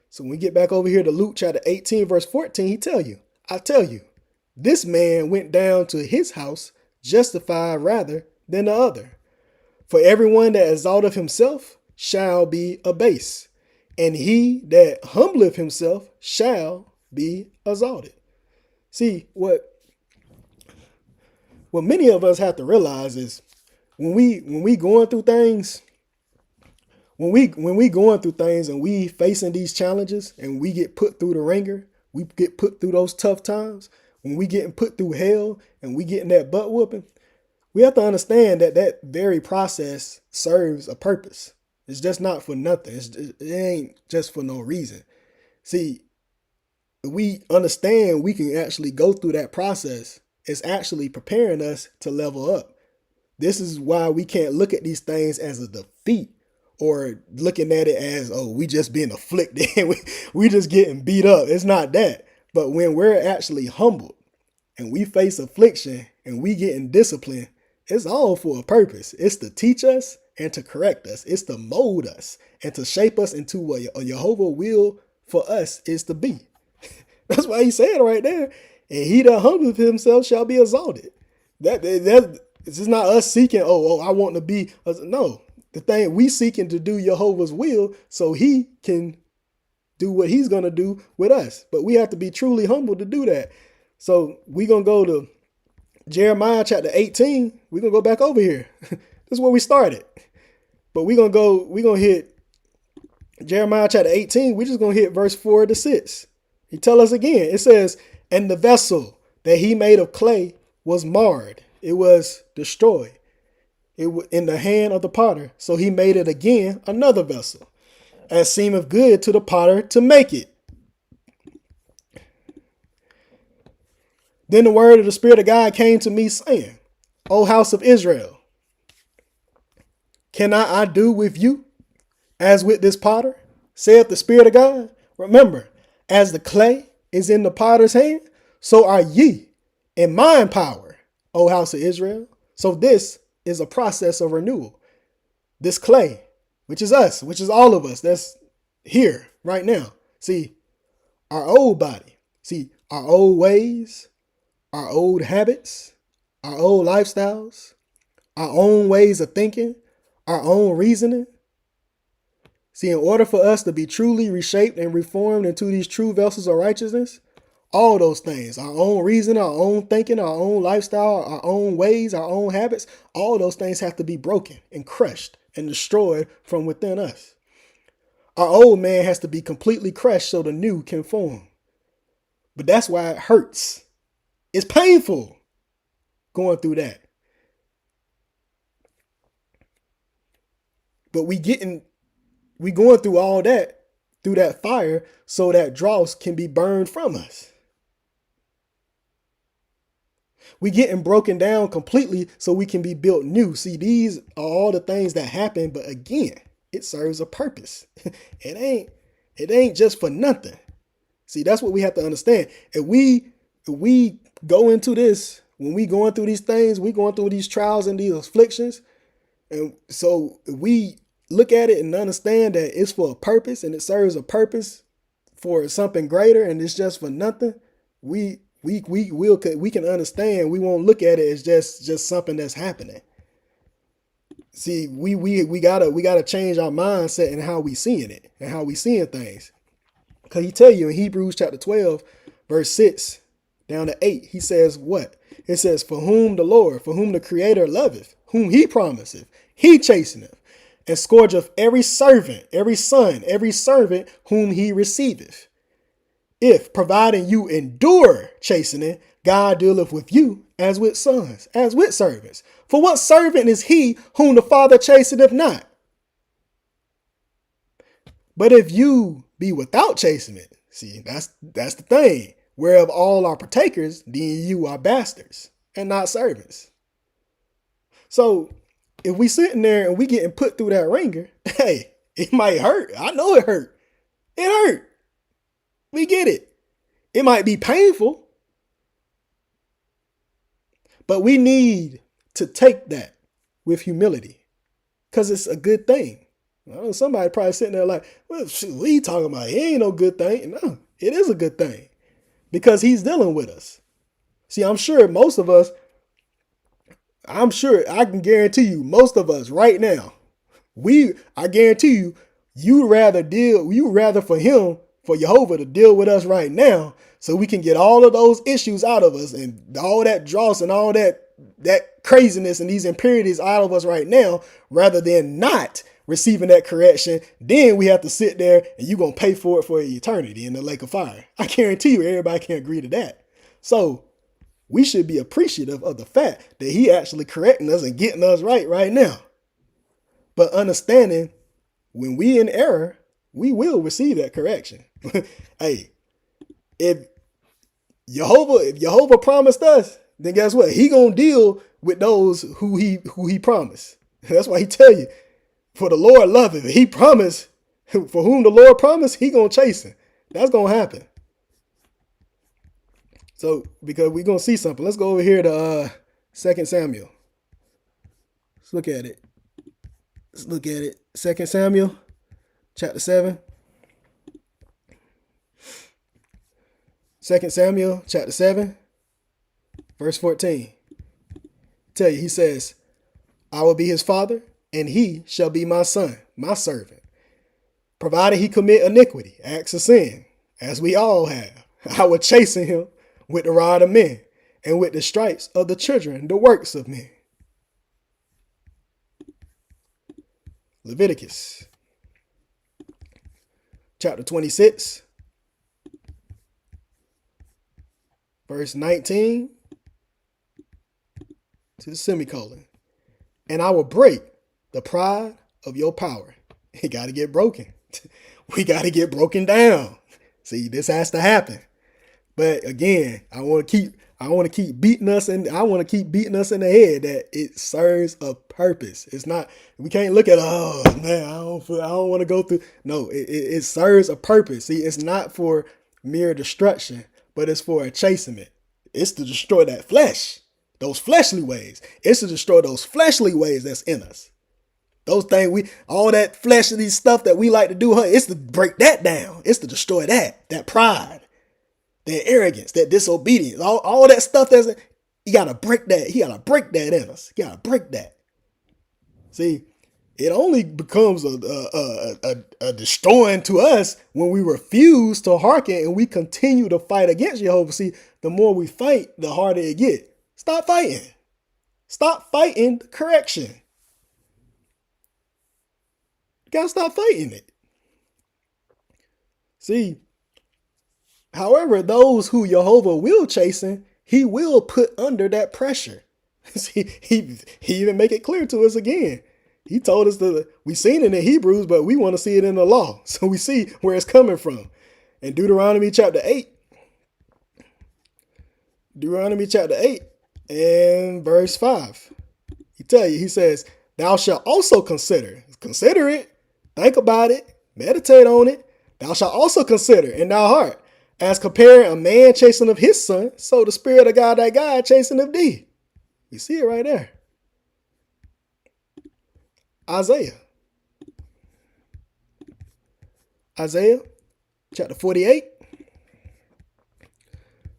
A: So when we get back over here to Luke chapter 18, verse 14, I tell you, this man went down to his house justified rather than the other. For everyone that exalteth himself shall be abased, and he that humbleth himself shall be exalted. See, what many of us have to realize is when we going through things, when we going through things and we facing these challenges and we get put through the ringer, we get put through those tough times, when we getting put through hell and we getting that butt whooping, we have to understand that very process serves a purpose. It's just not for nothing. It ain't just for no reason. See, we understand we can actually go through that process. It's actually preparing us to level up. This is why we can't look at these things as a defeat or looking at it as, oh, we just being afflicted. we just getting beat up. It's not that. But when we're actually humbled and we face affliction and we getting disciplined, it's all for a purpose. It's to teach us and to correct us. It's to mold us and to shape us into what Jehovah will for us is to be. That's why he said right there, and he that humbleth himself shall be exalted. That this is not us seeking, I want to be. No, the thing we seeking to do Jehovah's will so he can do what he's going to do with us. But we have to be truly humble to do that. So we're going to go to Jeremiah chapter 18. We're going to go back over here. This is where we started. But we're going to hit Jeremiah chapter 18. We're just going to hit verse 4 to 6. He tell us again. It says, and the vessel that he made of clay was marred. It was destroyed. It was in the hand of the potter. So he made it again another vessel, as seemeth good to the potter to make it. Then the word of the Spirit of God came to me, saying, O house of Israel, cannot I do with you as with this potter, saith the Spirit of God? Remember, as the clay is in the potter's hand, so are ye in mine power, O house of Israel. So this is a process of renewal. This clay, which is us, which is all of us that's here right now. See, our old body, see, our old ways, our old habits, our old lifestyles, our own ways of thinking, our own reasoning. See, in order for us to be truly reshaped and reformed into these true vessels of righteousness, all those things, our own reason, our own thinking, our own lifestyle, our own ways, our own habits, all those things have to be broken and crushed and destroyed from within us. Our old man has to be completely crushed so the new can form. But that's why it hurts. It's painful going through that. But we going through all that, through that fire, so that dross can be burned from us. We getting broken down completely so we can be built new. See, these are all the things that happen, but again, it serves a purpose. It ain't just for nothing. See, that's what we have to understand. If we go into this, when we going through these things, we going through these trials and these afflictions, and so we look at it and understand that it's for a purpose and it serves a purpose for something greater, and it's just for nothing. We can understand. We won't look at it as just something that's happening. See, we gotta change our mindset and how we seeing it and how we seeing things. Because he tell you in Hebrews chapter 12, verse 6 down to 8, he says what? It says, for whom the Creator loveth, whom he promiseth, he chasteneth, and scourgeth every servant, every son, every servant whom he receiveth. If, providing you endure chastening, God dealeth with you as with sons, as with servants. For what servant is he whom the Father chasteneth not? But if you be without chastening, See, that's the thing. Whereof all are partakers, then you are bastards and not servants. So if we sitting there and we getting put through that ringer, hey, it might hurt. I know it hurt. It hurt. We get it. It might be painful, but we need to take that with humility because it's a good thing. I know somebody probably sitting there like, well, shoot, what are you talking about? It ain't no good thing. No, it is a good thing because he's dealing with us. See, I'm sure I can guarantee you, most of us right now, I guarantee you rather for Jehovah to deal with us right now so we can get all of those issues out of us and all that dross and all that craziness and these impurities out of us right now, rather than not receiving that correction. Then we have to sit there and you're going to pay for it for eternity in the lake of fire. I guarantee you everybody can agree to that. So we should be appreciative of the fact that he actually correcting us and getting us right now. But understanding when we in error, we will receive that correction. Hey, if Jehovah promised us, then guess what? He gonna deal with those who he promised. That's why he tell you, for the Lord loveth. He promised, for whom the Lord promised, he gonna chasten. That's gonna happen. So, because we're gonna see something. Let's go over here to 2 Samuel. Let's look at it. 2 Samuel, chapter 7. 2 Samuel, chapter 7, verse 14. Tell you, he says, I will be his father, and he shall be my son, my servant. Provided he commit iniquity, acts of sin, as we all have, I will chasten him with the rod of men, and with the stripes of the children, the works of men. Leviticus, chapter 26, verse 19 to the semicolon. And I will break the pride of your power. It got to get broken. We got to get broken down. See, this has to happen. But again, I want to keep beating us in the head that it serves a purpose. It's not, we can't look at, oh man, I don't want to go through. No, it serves a purpose. See, it's not for mere destruction, but it's for a chastenment. It's to destroy that flesh, those fleshly ways. It's to destroy those fleshly ways that's in us. Those things all that fleshly stuff that we like to do, it's to break that down. It's to destroy that pride. That arrogance, that disobedience, all that stuff you gotta break that. He gotta break that in us. You gotta break that. See, it only becomes a destroying to us when we refuse to hearken and we continue to fight against Jehovah. See, the more we fight, the harder it gets. Stop fighting. Stop fighting the correction. You gotta stop fighting it. See, however, those who Jehovah will chasten, he will put under that pressure. See, he even make it clear to us again. He told us that we seen it in Hebrews, but we want to see it in the law. So we see where it's coming from. In Deuteronomy chapter 8 and verse 5. He says, thou shalt also consider it, think about it, meditate on it. Thou shalt also consider in thy heart, as comparing a man chasing of his son, so the Spirit of God, that God, chasing of thee. You see it right there. Isaiah chapter 48,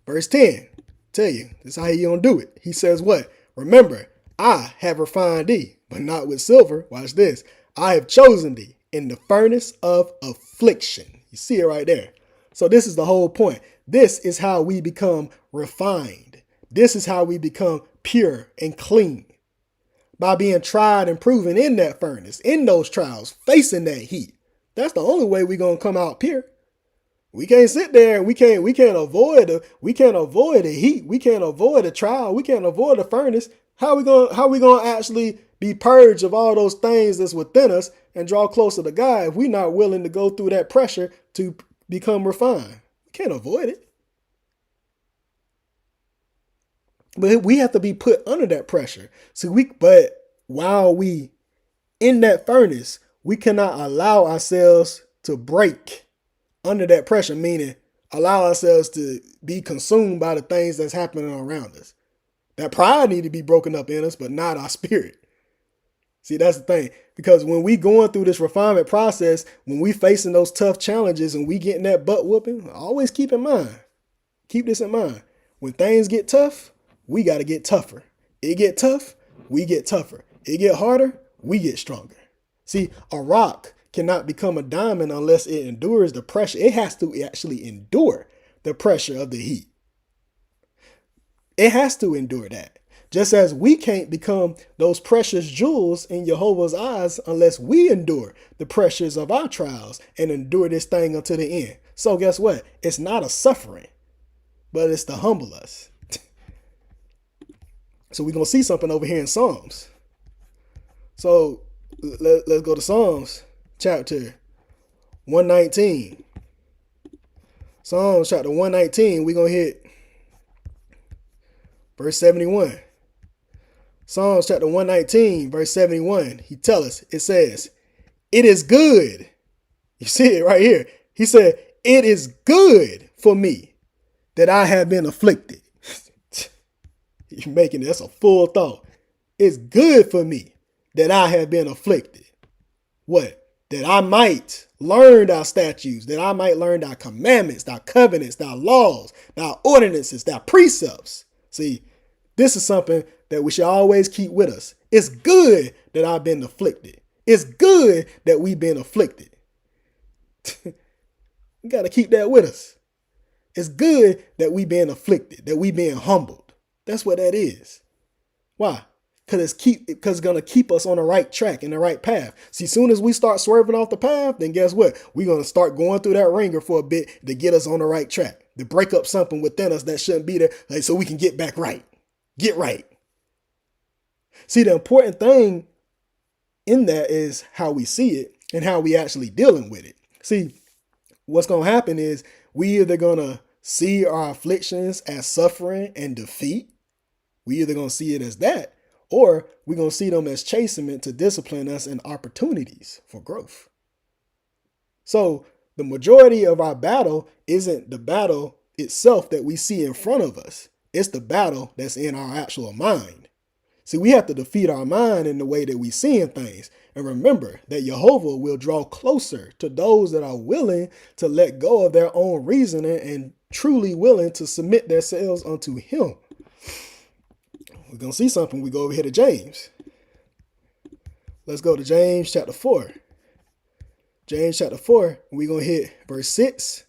A: verse 10. Tell you, this is how he gonna do it. He says what? Remember, I have refined thee, but not with silver. Watch this. I have chosen thee in the furnace of affliction. You see it right there. So this is the whole point. This is how we become refined. This is how we become pure and clean. By being tried and proven in that furnace, in those trials, facing that heat. That's the only way we're going to come out pure. We can't sit there and we can't avoid the heat. We can't avoid the trial. We can't avoid the furnace. How we going to actually be purged of all those things that's within us and draw closer to God if we're not willing to go through that pressure to become refined? Can't avoid it. But we have to be put under that pressure. But while we in that furnace, we cannot allow ourselves to break under that pressure, meaning allow ourselves to be consumed by the things that's happening around us. That pride need to be broken up in us, but not our spirit. See, that's the thing. Because when we going through this refinement process, when we facing those tough challenges and we getting that butt whooping, always keep this in mind. When things get tough, we got to get tougher. It get tough, we get tougher. It get harder, we get stronger. See, a rock cannot become a diamond unless it endures the pressure. It has to actually endure the pressure of the heat. It has to endure that. Just as we can't become those precious jewels in Jehovah's eyes unless we endure the pressures of our trials and endure this thing until the end. So guess what? It's not a suffering, but it's to humble us. So we're going to see something over here in Psalms. So let's go to Psalms chapter 119. Psalms chapter 119, we're going to hit verse 71. Psalms chapter 119, verse 71, he tells us, it says, it is good. You see it right here. He said, it is good for me that I have been afflicted. You're making that's a full thought. It's good for me that I have been afflicted. What? That I might learn thy statutes, that I might learn thy commandments, thy covenants, thy laws, thy ordinances, thy precepts. See, this is something that we should always keep with us. It's good that I've been afflicted. It's good that we've been afflicted. We got to keep that with us. It's good that we've been afflicted, that we've been humbled. That's what that is. Why? Because it's going to keep us on the right track and the right path. See, soon as we start swerving off the path, then guess what? We're going to start going through that ringer for a bit to get us on the right track, to break up something within us that shouldn't be there, like, so we can get back right. Get right. See, the important thing in that is how we see it and how we actually dealing with it. See, what's going to happen is we either going to see our afflictions as suffering and defeat. We either going to see it as that, or we're going to see them as chastenment to discipline us and opportunities for growth. So the majority of our battle isn't the battle itself that we see in front of us. It's the battle that's in our actual mind. See, we have to defeat our mind in the way that we seeing things. And remember that Jehovah will draw closer to those that are willing to let go of their own reasoning and truly willing to submit themselves unto him. We're going to see something. We go over here to James. Let's go to James chapter 4. James chapter 4, we're going to hit verse 6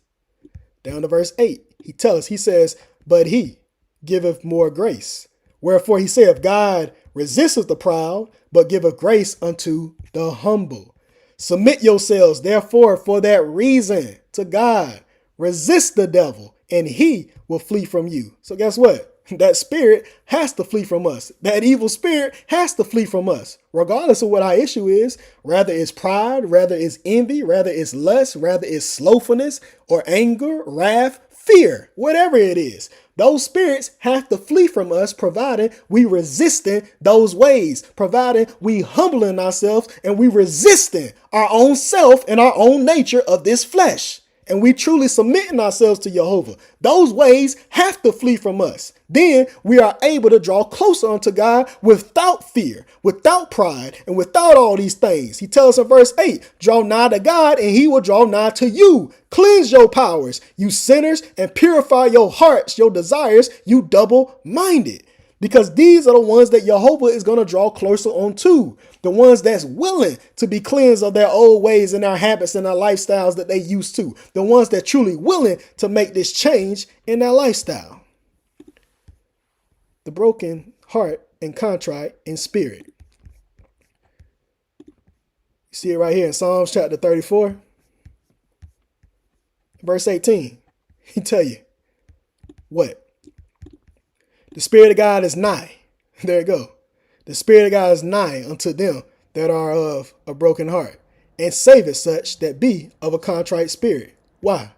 A: down to verse 8. He says, but he giveth more grace. Wherefore he saith, God resisteth the proud, but giveth grace unto the humble. Submit yourselves, therefore, for that reason to God. Resist the devil, and he will flee from you. So guess what? That spirit has to flee from us. That evil spirit has to flee from us, regardless of what our issue is. Rather it's pride, rather it's envy, rather it's lust, rather it's slothfulness or anger, wrath, fear, whatever it is. Those spirits have to flee from us, provided we resisting those ways, provided we humbling ourselves and we resisting our own self and our own nature of this flesh. And we truly submitting ourselves to Jehovah. Those ways have to flee from us. Then we are able to draw closer unto God without fear, without pride, and without all these things. He tells us in verse 8, draw nigh to God and he will draw nigh to you. Cleanse your powers, you sinners, and purify your hearts, your desires, you double-minded. Because these are the ones that Jehovah is going to draw closer onto. The ones that's willing to be cleansed of their old ways and their habits and their lifestyles that they used to. The ones that truly willing to make this change in their lifestyle. The broken heart and contrite in spirit. You see it right here in Psalms chapter 34. Verse 18. He tell you what? The Spirit of God is nigh. There you go. The Spirit of God is nigh unto them that are of a broken heart, and saveth such that be of a contrite spirit. Why?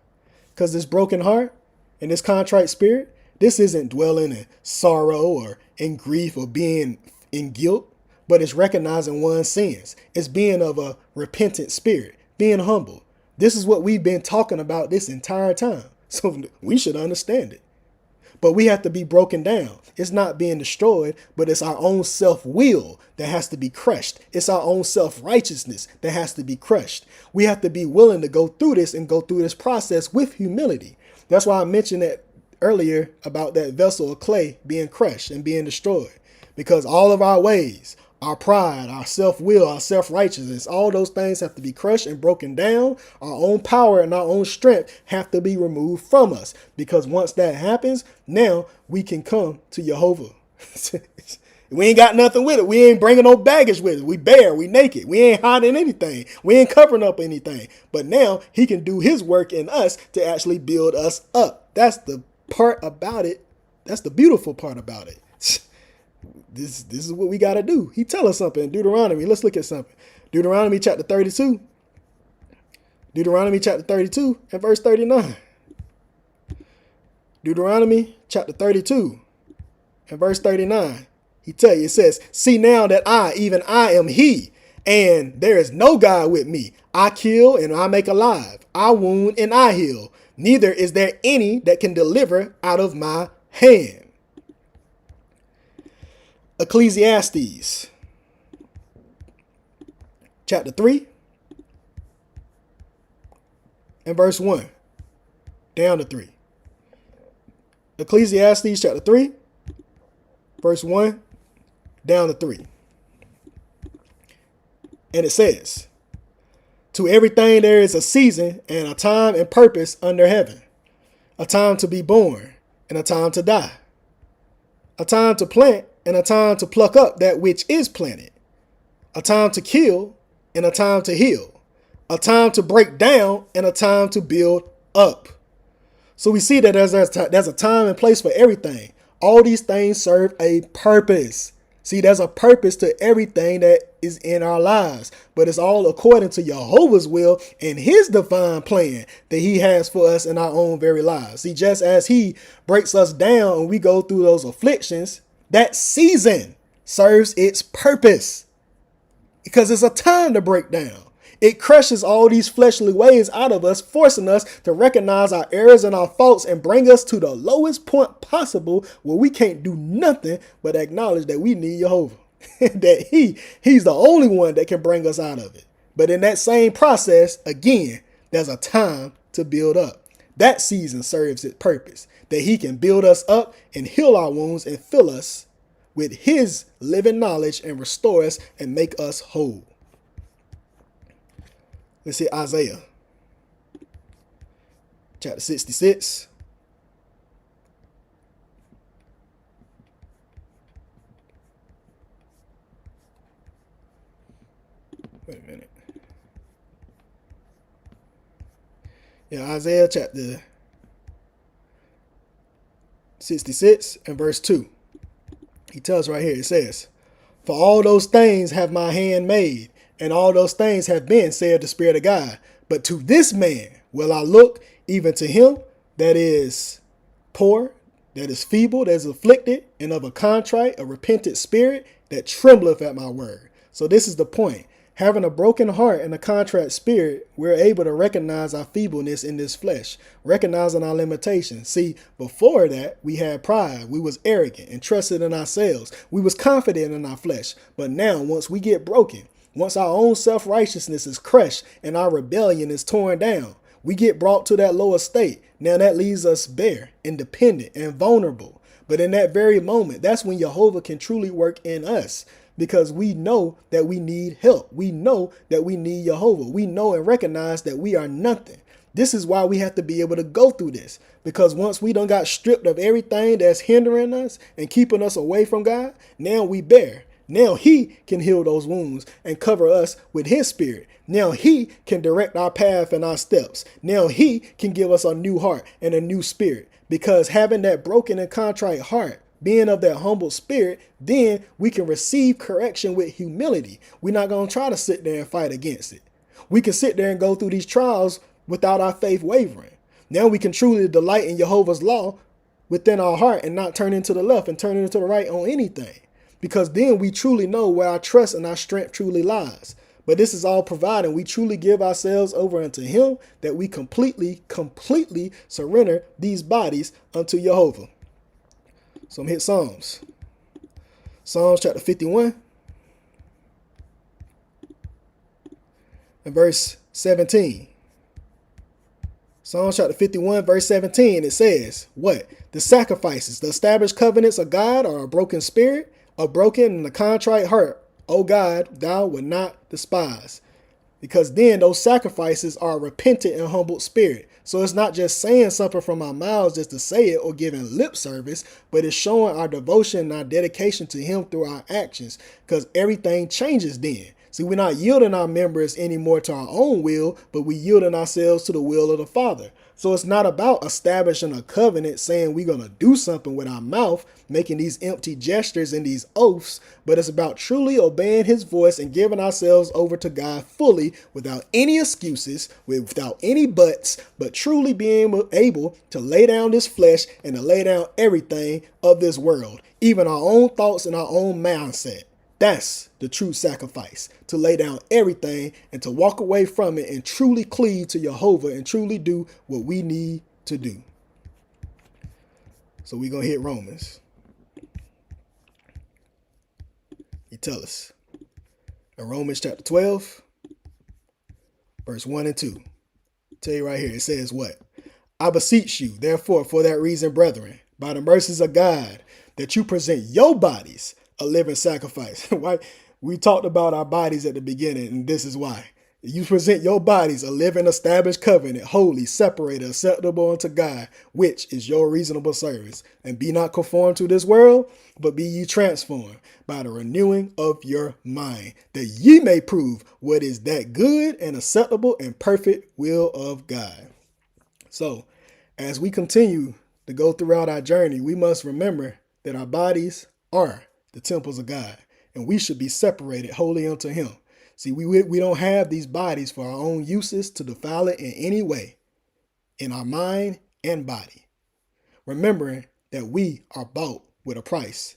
A: Because this broken heart and this contrite spirit, this isn't dwelling in sorrow or in grief or being in guilt, but it's recognizing one's sins. It's being of a repentant spirit, being humble. This is what we've been talking about this entire time. So we should understand it. But we have to be broken down. It's not being destroyed, but it's our own self-will that has to be crushed. It's our own self-righteousness that has to be crushed. We have to be willing to go through this and go through this process with humility. That's why I mentioned that earlier about that vessel of clay being crushed and being destroyed. Because all of our ways, our pride, our self-will, our self-righteousness, all those things have to be crushed and broken down. Our own power and our own strength have to be removed from us. Because once that happens, now we can come to Jehovah. We ain't got nothing with it. We ain't bringing no baggage with it. We bare, we naked. We ain't hiding anything. We ain't covering up anything. But now he can do his work in us to actually build us up. That's the part about it. That's the beautiful part about it. This is what we got to do. He tell us something in Deuteronomy. Let's look at something. Deuteronomy chapter 32. Deuteronomy chapter 32 and verse 39. Deuteronomy chapter 32 and verse 39. He tell you, it says, see now that I, even I am he, and there is no God with me. I kill and I make alive. I wound and I heal. Neither is there any that can deliver out of my hand. Ecclesiastes chapter 3 and verse 1 down to 3. Ecclesiastes chapter 3 verse 1 down to 3. And it says, to everything there is a season and a time and purpose under heaven, a time to be born and a time to die, a time to plant and a time to pluck up that which is planted, a time to kill and a time to heal, a time to break down and a time to build up. So we see that there's a time and place for everything. All these things serve a purpose. See, there's a purpose to everything that is in our lives, but it's all according to Jehovah's will and his divine plan that he has for us in our own very lives. See, just as he breaks us down and we go through those afflictions, that season serves its purpose because it's a time to break down. It crushes all these fleshly ways out of us, forcing us to recognize our errors and our faults and bring us to the lowest point possible where we can't do nothing but acknowledge that we need Jehovah, that he's the only one that can bring us out of it. But in that same process, again, there's a time to build up. That season serves its purpose, that he can build us up and heal our wounds and fill us with his living knowledge and restore us and make us whole. Let's see Isaiah chapter 66. Wait a minute. Yeah, Isaiah chapter 66 and verse 2. He tells right here, it says, for all those things have my hand made, and all those things have been, said the Spirit of God. But to this man will I look, even to him that is poor, that is feeble, that is afflicted, and of a contrite, a repentant spirit, that trembleth at my word. So this is the point. Having a broken heart and a contrite spirit, we're able to recognize our feebleness in this flesh, recognizing our limitations. See, before that, we had pride. We was arrogant and trusted in ourselves. We was confident in our flesh. But now, once we get broken, once our own self-righteousness is crushed and our rebellion is torn down, we get brought to that lower state. Now that leaves us bare, independent, and vulnerable. But in that very moment, that's when Jehovah can truly work in us. Because we know that we need help. We know that we need Jehovah. We know and recognize that we are nothing. This is why we have to be able to go through this. Because once we done got stripped of everything that's hindering us and keeping us away from God, now we bear. Now he can heal those wounds and cover us with his spirit. Now he can direct our path and our steps. Now he can give us a new heart and a new spirit. Because having that broken and contrite heart, being of that humble spirit, then we can receive correction with humility. We're not going to try to sit there and fight against it. We can sit there and go through these trials without our faith wavering. Now we can truly delight in Jehovah's law within our heart and not turn into the left and turn into the right on anything. Because then we truly know where our trust and our strength truly lies. But this is all providing we truly give ourselves over unto him, that we completely surrender these bodies unto Jehovah. So I'm hit Psalms. Psalms chapter 51 and verse 17. Psalms chapter 51 verse 17, it says, what? The sacrifices, the established covenants of God are a broken spirit, a broken and a contrite heart. O God, thou wilt not despise. Because then those sacrifices are a repentant and humbled spirit. So it's not just saying something from our mouths just to say it or giving lip service, but it's showing our devotion and our dedication to him through our actions. Because everything changes then. See, we're not yielding our members anymore to our own will, but we yielding ourselves to the will of the Father. So it's not about establishing a covenant saying we're going to do something with our mouth, making these empty gestures and these oaths, but it's about truly obeying his voice and giving ourselves over to God fully without any excuses, without any buts, but truly being able to lay down this flesh and to lay down everything of this world, even our own thoughts and our own mindset. That's the true sacrifice, to lay down everything and to walk away from it and truly cleave to Jehovah and truly do what we need to do. So we're going to hit Romans. He tell us in Romans chapter 12, verse 1 and 2. Tell you right here, it says what? I beseech you, therefore, for that reason, brethren, by the mercies of God, that you present your bodies a living sacrifice. Why? We talked about our bodies at the beginning, and this is why. You present your bodies a living, established covenant, holy, separated, acceptable unto God, which is your reasonable service. And be not conformed to this world, but be ye transformed by the renewing of your mind, that ye may prove what is that good and acceptable and perfect will of God. So, as we continue to go throughout our journey, we must remember that our bodies are the temples of God, and we should be separated wholly unto him. See, we don't have these bodies for our own uses to defile it in any way, in our mind and body, remembering that we are bought with a price.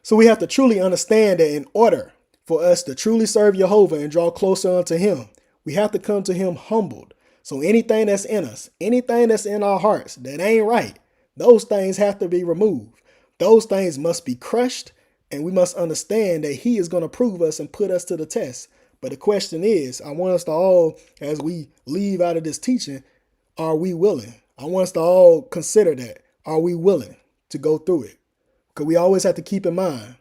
A: So we have to truly understand that in order for us to truly serve Jehovah and draw closer unto him, we have to come to him humbled. So anything that's in us, anything that's in our hearts that ain't right, those things have to be removed. Those things must be crushed. And we must understand that he is going to prove us and put us to the test. But the question is, I want us to all, as we leave out of this teaching, are we willing? I want us to all consider that. Are we willing to go through it? Because we always have to keep in mind,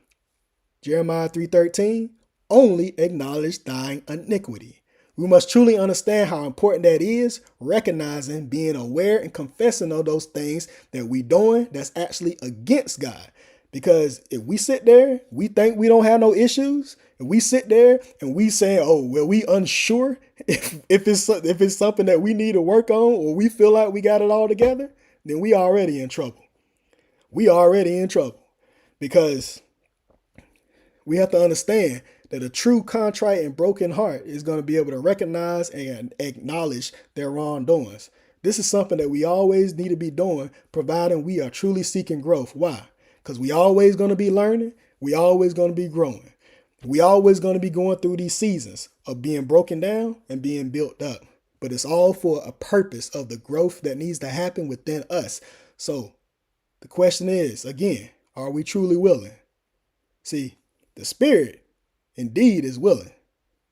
A: Jeremiah 3:13, only acknowledge thine iniquity. We must truly understand how important that is, recognizing, being aware, and confessing of those things that we doing that's actually against God. Because if we sit there, we think we don't have no issues, and we sit there and we say, oh, well, we unsure if it's something that we need to work on, or we feel like we got it all together, then we already in trouble. We already in trouble, because we have to understand that a true contrite and broken heart is going to be able to recognize and acknowledge their wrongdoings. This is something that we always need to be doing, providing we are truly seeking growth. Why? Because we always going to be learning. We always going to be growing. We always going to be going through these seasons of being broken down and being built up. But it's all for a purpose of the growth that needs to happen within us. So the question is, again, are we truly willing? See, the spirit indeed is willing,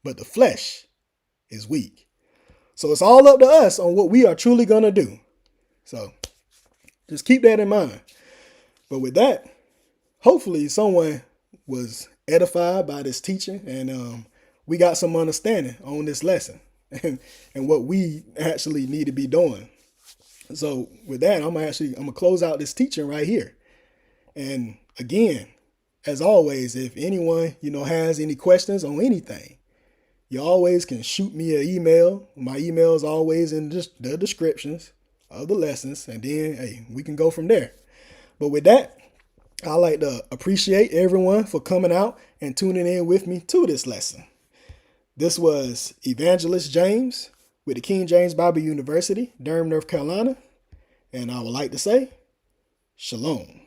A: but the flesh is weak. So it's all up to us on what we are truly going to do. So just keep that in mind. But with that, hopefully someone was edified by this teaching, and we got some understanding on this lesson and what we actually need to be doing. So with that, I'm gonna close out this teaching right here. And again, as always, if anyone has any questions on anything, you always can shoot me an email. My email is always in the descriptions of the lessons, and then hey, we can go from there. But with that, I'd like to appreciate everyone for coming out and tuning in with me to this lesson. This was Evangelist James with the King James Bible University, Durham, North Carolina. And I would like to say, Shalom.